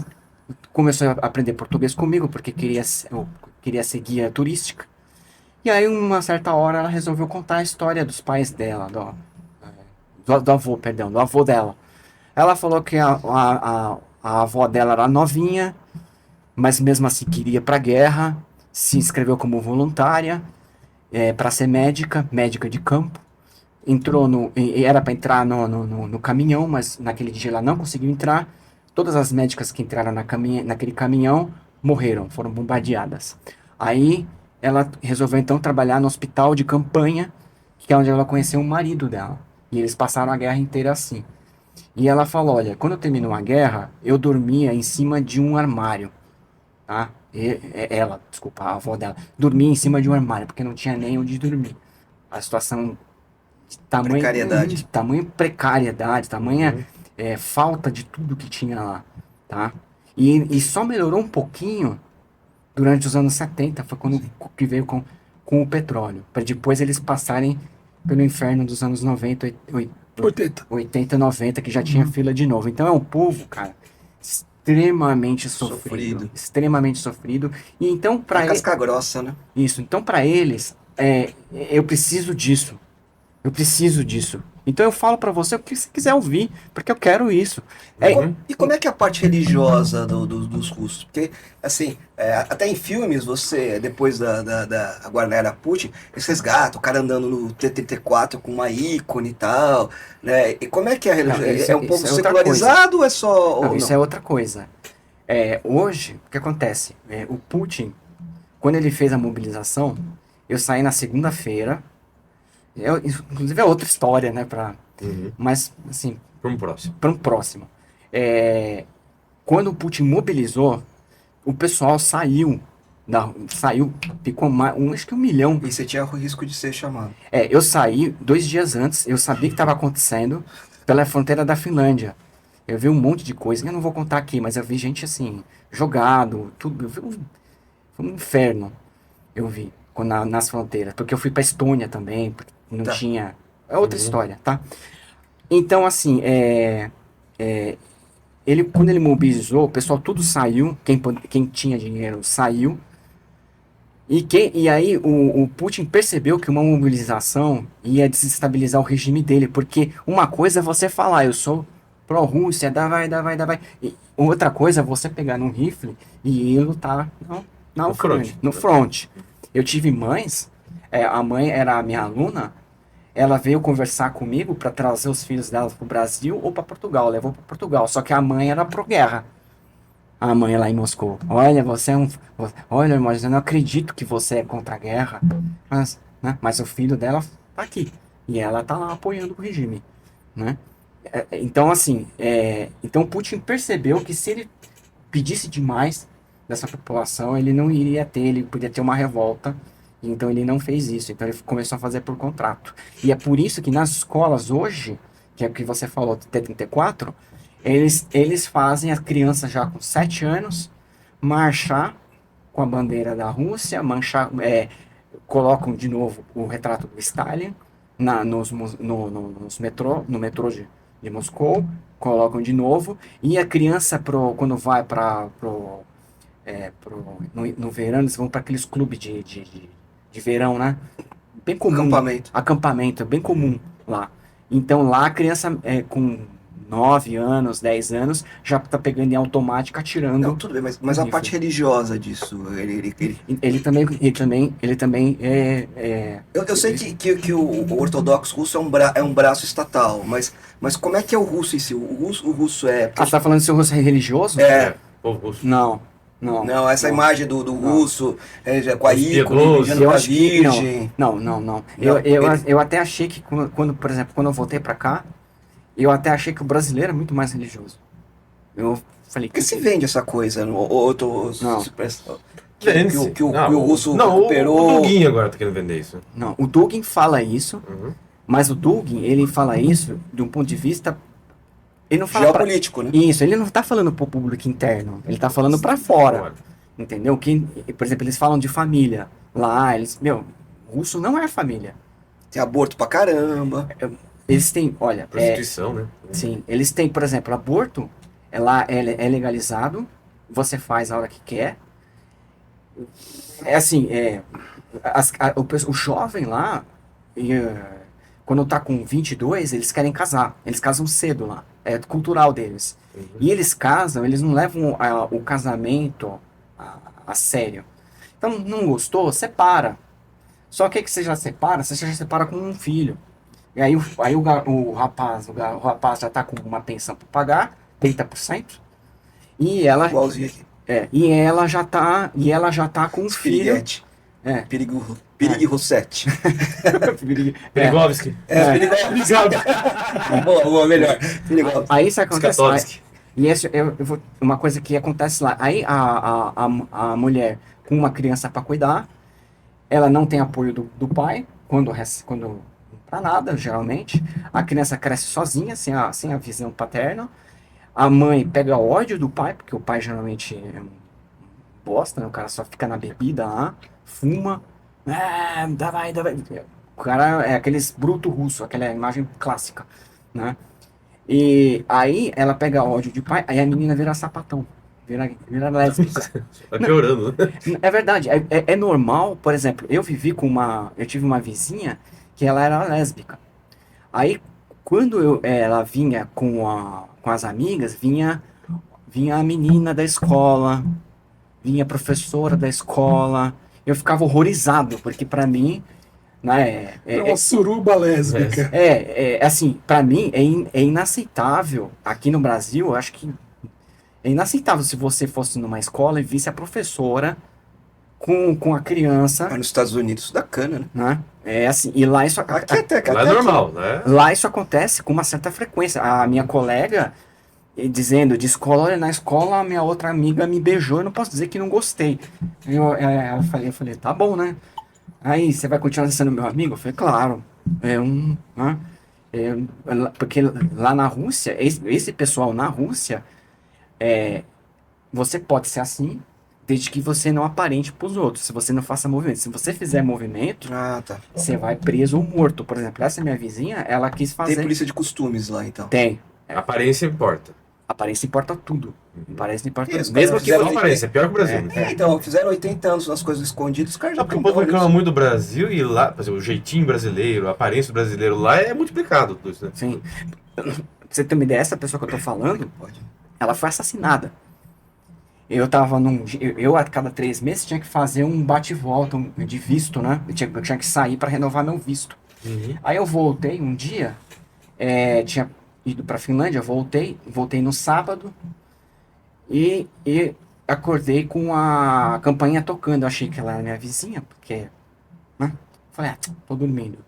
começou a aprender português comigo, porque queria ser guia turística. E aí, uma certa hora, ela resolveu contar a história dos pais dela, do avô dela. Ela falou que a avó dela era novinha, mas mesmo assim queria ir pra guerra, se inscreveu como voluntária, para ser médica de campo. Entrou era para entrar no caminhão, mas naquele dia ela não conseguiu entrar. Todas as médicas que entraram naquele caminhão morreram, foram bombardeadas. Aí ela resolveu então trabalhar no hospital de campanha, que é onde ela conheceu o marido dela. E eles passaram a guerra inteira assim. E ela falou, olha, quando terminou a guerra, eu dormia em cima de um armário, tá? Desculpa, a avó dela, dormia em cima de um armário, porque não tinha nem onde dormir. A situação de tamanha precariedade, tamanha falta de tudo que tinha lá, tá? E só melhorou um pouquinho durante os anos 70, foi quando que veio com o petróleo, para depois eles passarem pelo inferno dos anos 90, 80, 90, que já tinha fila de novo. Então é um povo, cara, extremamente sofrido. Extremamente sofrido. E então para casca grossa, né? Isso. Então para eles, eu preciso disso. Eu preciso disso. Então eu falo pra você o que você quiser ouvir, porque eu quero isso. E como é que é a parte religiosa dos russos? Porque, assim, até em filmes, você, depois agora na era Putin, eles resgatam o cara andando no T-34 com uma ícone e tal, né? E como é que é a religião? É um pouco secularizado ou é só... Não, isso é outra coisa. Hoje, o que acontece? O Putin, quando ele fez a mobilização, eu saí na segunda-feira. Inclusive é outra história, né? Mas, assim... Para um próximo. Quando o Putin mobilizou, o pessoal saiu, ficou acho que 1 milhão. E você tinha o risco de ser chamado. Eu saí 2 dias antes, eu sabia que estava acontecendo pela fronteira da Finlândia. Eu vi um monte de coisa, eu não vou contar aqui, mas eu vi gente assim, jogado, tudo. Foi um inferno, eu vi. Nas fronteiras, porque eu fui pra Estônia também, porque não tinha... É outra história, tá? Então, assim, quando ele mobilizou, o pessoal tudo saiu, quem tinha dinheiro saiu, e aí o Putin percebeu que uma mobilização ia desestabilizar o regime dele, porque uma coisa é você falar, eu sou pró-Rússia, dá vai, e outra coisa é você pegar num rifle e ir lutar na Ucrânia, no front. Eu tive mães, a mãe era a minha aluna, ela veio conversar comigo para trazer os filhos dela pro Brasil ou para Portugal, levou para Portugal, só que a mãe era pró-guerra. A mãe lá em Moscou, olha, olha, mas eu não acredito que você é contra a guerra, mas o filho dela tá aqui, e ela tá lá apoiando o regime, né? Então, assim, então Putin percebeu que se ele pedisse demais dessa população, ele não iria ele podia ter uma revolta, então ele não fez isso, então ele começou a fazer por contrato. E é por isso que nas escolas hoje, que é o que você falou, T-34, eles fazem as crianças já com 7 anos marchar com a bandeira da Rússia, colocam de novo o retrato do Stalin no metrô de Moscou, colocam de novo, e a criança, quando vai no verão, eles vão para aqueles clubes de verão, né? Bem comum. Acampamento, bem comum lá. Então lá a criança com 9 anos, 10 anos, já tá pegando em automática, atirando. Não, tudo bem, mas a parte religiosa disso, ele também Eu sei que o ortodoxo russo é um braço estatal, mas como é que é o russo em si? O russo é... você tá falando se o russo é religioso? Povo russo. Não, essa imagem do russo, com a ícone, beijando a virgem. Não. Eu até achei que, por exemplo, quando eu voltei pra cá, eu até achei que o brasileiro é muito mais religioso. Eu falei... Por que se vende essa coisa? Não. Que o russo recuperou... O Dugin agora tá querendo vender isso. Não, o Dugin fala isso, mas o Dugin, ele fala isso de um ponto de vista... Ele não fala geopolítico, né? Isso, ele não tá falando pro público interno, ele tá falando pra fora. Entendeu? Por exemplo, eles falam de família. Lá, russo não é família. Tem aborto pra caramba. Eles têm, olha... Prostituição, né? Sim, eles têm, por exemplo, aborto, lá é legalizado, você faz a hora que quer. o jovem lá, quando tá com 22, eles querem casar. Eles casam cedo lá. É cultural deles. E eles casam, eles não levam o casamento a sério. Então, não gostou? Separa. Só que você já separa? Você já separa com um filho. E aí, o rapaz já tá com uma pensão para pagar, 30%. E ela... Igualzinho aqui. E ela já tá com um filho. Piriguete. Pirigui-Rossete. Perigovski. Perigovski. Boa, melhor. Perigovski. Aí isso acontece. Skatovski. E uma coisa que acontece lá. Aí a mulher com uma criança para cuidar, ela não tem apoio do pai, quando pra nada, geralmente. A criança cresce sozinha, sem a visão paterna. A mãe pega ódio do pai, porque o pai geralmente é um bosta, né? O cara só fica na bebida lá, fuma. Давай. O cara é aqueles bruto russo, aquela imagem clássica, né? E aí ela pega ódio de pai, aí a menina vira sapatão, vira lésbica. Vai piorando, né? É verdade, é normal, por exemplo, eu tive uma vizinha que ela era lésbica. Aí quando ela vinha com as amigas, vinha a menina da escola, vinha a professora da escola. Eu ficava horrorizado, porque pra mim, né, uma suruba lésbica. assim, pra mim é inaceitável. Aqui no Brasil, eu acho que é inaceitável se você fosse numa escola e visse a professora com a criança. Nos Estados Unidos isso dá cana, né? É assim, e lá isso aqui até Lá é normal, né? Lá isso acontece com uma certa frequência. A minha colega dizendo de escola, olha, na escola a minha outra amiga me beijou, eu não posso dizer que não gostei. Eu falei, tá bom, né? Aí, você vai continuar sendo meu amigo? Eu falei, claro. Porque lá na Rússia, esse pessoal na Rússia, você pode ser assim, desde que você não aparente pros outros, se você não faça movimento. Se você fizer movimento, você vai preso ou morto. Por exemplo, essa minha vizinha, ela quis fazer... Tem polícia de costumes lá, então. Tem. A aparência importa. Aparência importa tudo. Aparência importa Isso, tudo. Mesmo que Não aparência, é pior que o Brasil. Então, fizeram 80 anos nas coisas escondidas, os caras já Porque o povo reclama muito do Brasil e lá, por exemplo, o jeitinho brasileiro, a aparência do brasileiro lá é multiplicado tudo isso, né? Sim. Pra você ter uma ideia, essa pessoa que eu tô falando, ela foi assassinada. Eu tava eu a cada 3 meses tinha que fazer um bate-volta de visto, né? Eu tinha que sair para renovar meu visto. Aí eu voltei um dia, tinha ido pra Finlândia, voltei no sábado e acordei com a campainha tocando. Eu achei que ela era minha vizinha, porque, né? Falei, tô dormindo.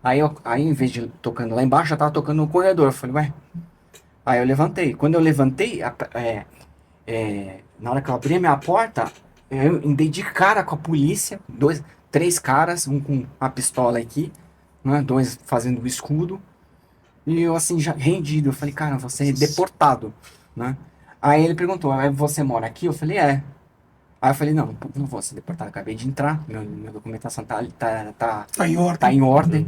Aí em vez de tocando lá embaixo, já tava tocando no corredor. Eu falei, ué. Aí eu levantei. Quando eu levantei, na hora que eu abri a minha porta, eu dei de cara com a polícia. 3 caras, um com a pistola aqui, né? 2 fazendo o escudo. E eu assim, já rendido, eu falei, cara, vou ser deportado, né? Aí ele perguntou, você mora aqui? Eu falei, é. Aí eu falei, não vou ser deportado, acabei de entrar, minha documentação tá em ordem. Tá em ordem.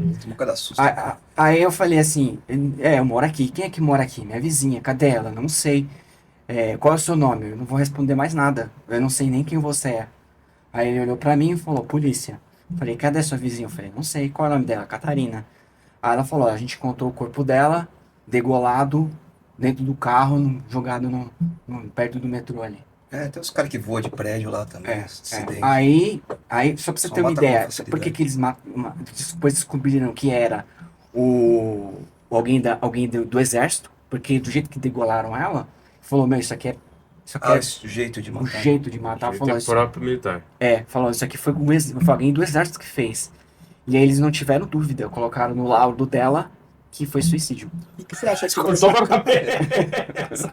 Aí eu falei assim, eu moro aqui, quem é que mora aqui? Minha vizinha, cadê ela? Não sei. Qual é o seu nome? Eu não vou responder mais nada, eu não sei nem quem você é. Aí ele olhou pra mim e falou, polícia. Eu falei, cadê sua vizinha? Eu falei, não sei, qual é o nome dela? Catarina. Aí ela falou, a gente encontrou o corpo dela, degolado, dentro do carro, jogado perto do metrô ali. Tem os caras que voam de prédio lá também. Aí, só pra você ter uma ideia, por que eles depois descobriram que era alguém do exército, porque do jeito que degolaram ela, falou, meu, isso aqui é o jeito de matar. O jeito de matar. Falou isso. Próprio militar. Falou, isso aqui foi alguém do exército que fez. E aí eles não tiveram dúvida, colocaram no laudo dela que foi suicídio. O que você acha que cortou com a cabeça?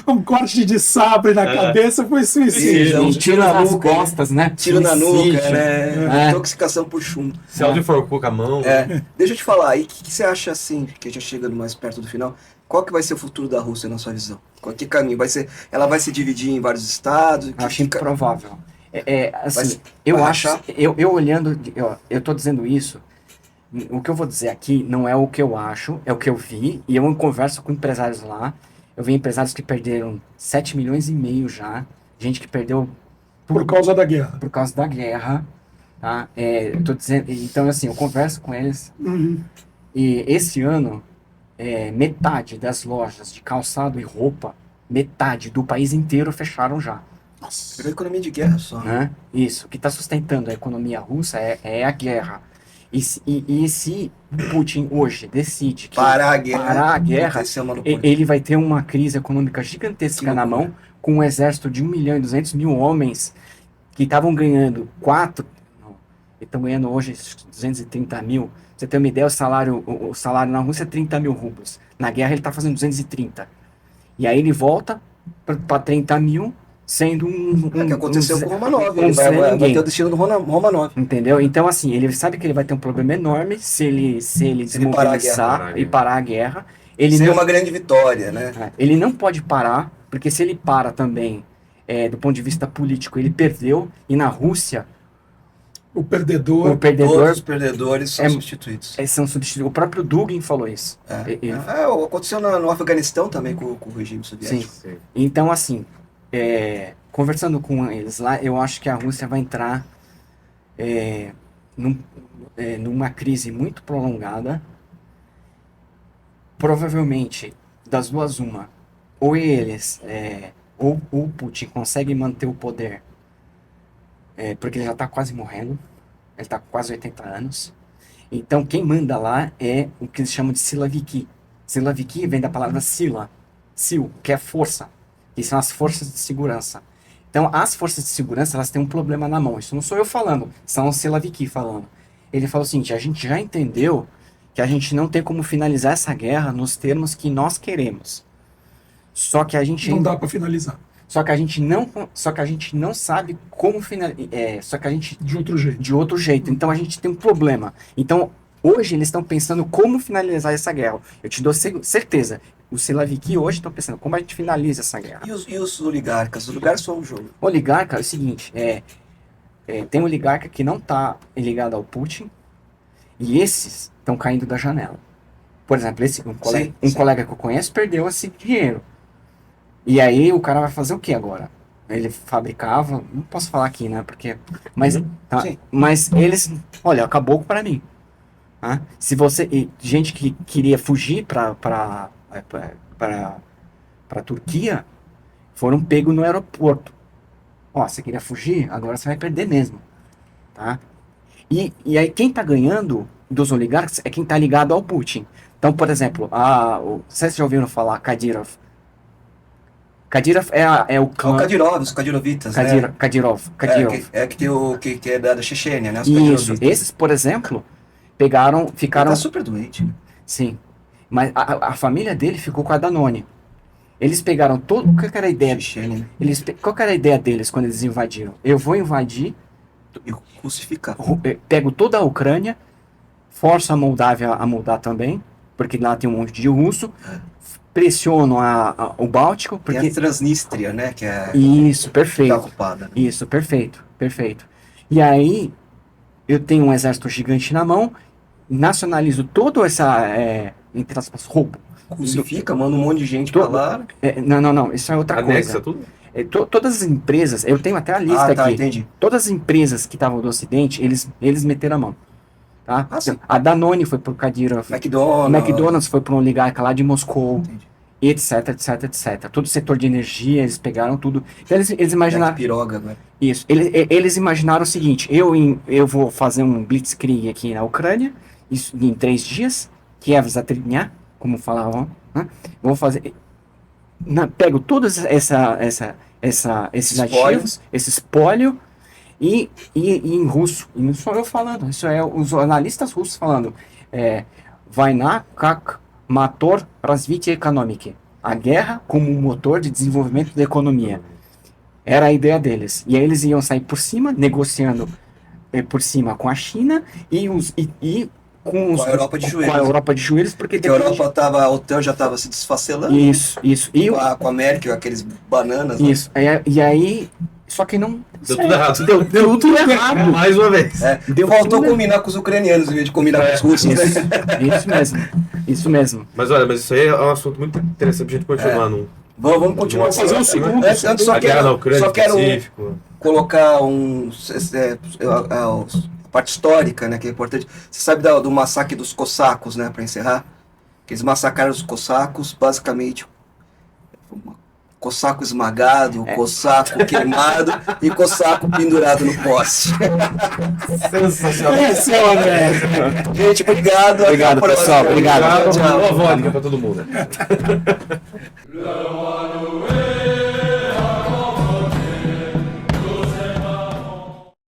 Um corte de sabre na cabeça foi suicídio. Tiro nas costas, né? Tiro na nuca, né? Intoxicação por chumbo. Se auto-enforcou com a mão. Deixa eu te falar, e o que você acha assim, que já chegando mais perto do final, qual que vai ser o futuro da Rússia na sua visão? Qual que caminho? Ela vai se dividir em vários estados? Acho improvável. Assim, eu olhando, eu tô dizendo isso, o que eu vou dizer aqui não é o que eu acho, é o que eu vi, e eu converso com empresários lá, eu vi empresários que perderam 7 milhões e meio já, gente que perdeu por causa da guerra. Por causa da guerra, tá? Eu tô dizendo, então assim, eu converso com eles Uhum. e esse ano metade das lojas de calçado e roupa, metade do país inteiro fecharam já, Nossa. Virou economia de guerra só. né? Isso, o que está sustentando a economia russa é a guerra. E se Putin hoje decide que Parar a guerra. parar a guerra, acontecer uma loucura. ele vai ter uma crise econômica gigantesca Que na loucura. mão, com um exército de 1.200.000 homens que estavam ganhando estão ganhando hoje 230 mil. Você tem uma ideia, o salário na Rússia é 30 mil rublos. Na guerra ele está fazendo 230. E aí ele volta para 30 mil, sendo É o que aconteceu com o Romanov. um Ele Zé vai ninguém. ter o destino do Romanov. Entendeu? Então, assim, ele sabe que ele vai ter um problema enorme se ele parar a desmobilizar guerra. e parar a guerra. Ele Seria não, uma grande vitória, né? ele não pode parar, porque se ele para também, do ponto de vista político, ele perdeu. E na Rússia, O o perdedor. Todos perdedor os perdedores são substituídos. são substituídos. O próprio Dugin falou isso. Ele- Aconteceu no Afeganistão também com o regime soviético. Sim. Então, assim, conversando com eles lá, eu acho que a Rússia vai entrar numa crise muito prolongada. Provavelmente, das duas, uma. Ou eles, ou o Putin consegue manter o poder, porque ele já está quase morrendo, ele está com quase 80 anos. Então, quem manda lá é o que eles chamam de silaviki. Silaviki vem da palavra sila, sil, que é força, que são as forças de segurança. Então, as forças de segurança, elas têm um problema na mão. Isso não sou eu falando, são os silaviki falando. Ele falou o seguinte: a gente já entendeu que a gente não tem como finalizar essa guerra nos termos que nós queremos. Só que a gente Não dá para finalizar. só que a gente não sabe como finalizar, só que a gente De outro jeito. de outro jeito. Então a gente tem um problema. Então hoje eles estão pensando como finalizar essa guerra. Eu te dou certeza. Os Silaviki hoje estão pensando como a gente finaliza essa guerra. E os oligarcas? Os oligarcas são um jogo. Oligarca é o seguinte, tem oligarca que não está ligado ao Putin e esses estão caindo da janela. Por exemplo, um colega que eu conheço perdeu esse dinheiro. E aí o cara vai fazer o que agora? Ele fabricava, não posso falar aqui, né? Porque, mas eles, olha, acabou para mim. Tá? Se você, gente que queria fugir para Turquia, foram pegos no aeroporto. Ó, você queria fugir, agora você vai perder mesmo, tá? E aí quem tá ganhando dos oligarcas é quem tá ligado ao Putin. Então, por exemplo, vocês já ouviram falar Kadyrov? Kadyrov é o clã... O Kadyrov, os Kadyrovitas, né? Kadyrov. Que tem o que é da Chechênia, né? Os Isso, Kadyrovitas. esses, por exemplo, ficaram... Tá super doente, né? Sim, mas a família dele ficou com a Danone. Eles pegaram todo... Qual que era a ideia? Chechênia, né? Qual que era a ideia deles quando eles invadiram? Eu vou invadir, E crucificar. pego toda a Ucrânia, forço a Moldávia a moldar também, porque lá tem um monte de russo, pressiono o Báltico, Tem porque... a Transnistria, né? Que é Isso, tá perfeito. ocupada. Né? Isso, perfeito. E aí, eu tenho um exército gigante na mão, nacionalizo todo essa, entre aspas, roubo. Crucifica, manda um monte de gente pra lá. Não, isso é outra Anexa coisa. tudo? Todas as empresas, eu tenho até a lista Tá, aqui. entendi. Todas as empresas que estavam do Ocidente, eles meteram a mão. Tá? Sim. A Danone foi pro Kadyrov, o McDonald's foi para um oligarca lá de Moscou, Entendi. etc. Todo o setor de energia, eles pegaram tudo. Então eles imaginaram... Piroga agora. Isso. Eles imaginaram o seguinte: eu vou fazer um blitzkrieg aqui na Ucrânia, isso em 3 dias, Kiev Zatrinha, como falavam, né? Vou fazer. Pego todos esses ativos, esse espólio, e em russo. E não sou eu falando, isso é os analistas russos falando. Война как мотор развития экономики. A guerra como um motor de desenvolvimento da economia. Era a ideia deles. E aí eles iam sair por cima, negociando por cima com a China e com a Europa de joelhos. Com a Europa de joelhos, porque a Europa a OTAN já estava se desfacelando. Isso. E com a Merkel, aqueles bananas. Isso. E aí, só que não... Deu tudo errado. Deu tudo errado. Mais uma vez. Faltou combinar com os ucranianos em vez de combinar com os russos. Isso mesmo. Mas olha, isso aí é um assunto muito interessante pra gente continuar Vamos continuar. Fazer um segundo. Antes só A guerra da Ucrânia só quero específico. colocar a parte histórica, né, que é importante. Você sabe do massacre dos cossacos, né, para encerrar? Que eles massacraram os cossacos, basicamente, cossaco esmagado, cossaco queimado e cossaco pendurado no poste. Sensacional. Esse é o André. Gente, obrigado. Obrigado, Até a próxima. pessoal. Obrigado. Tchau. Boa vodka pra todo mundo. Le one who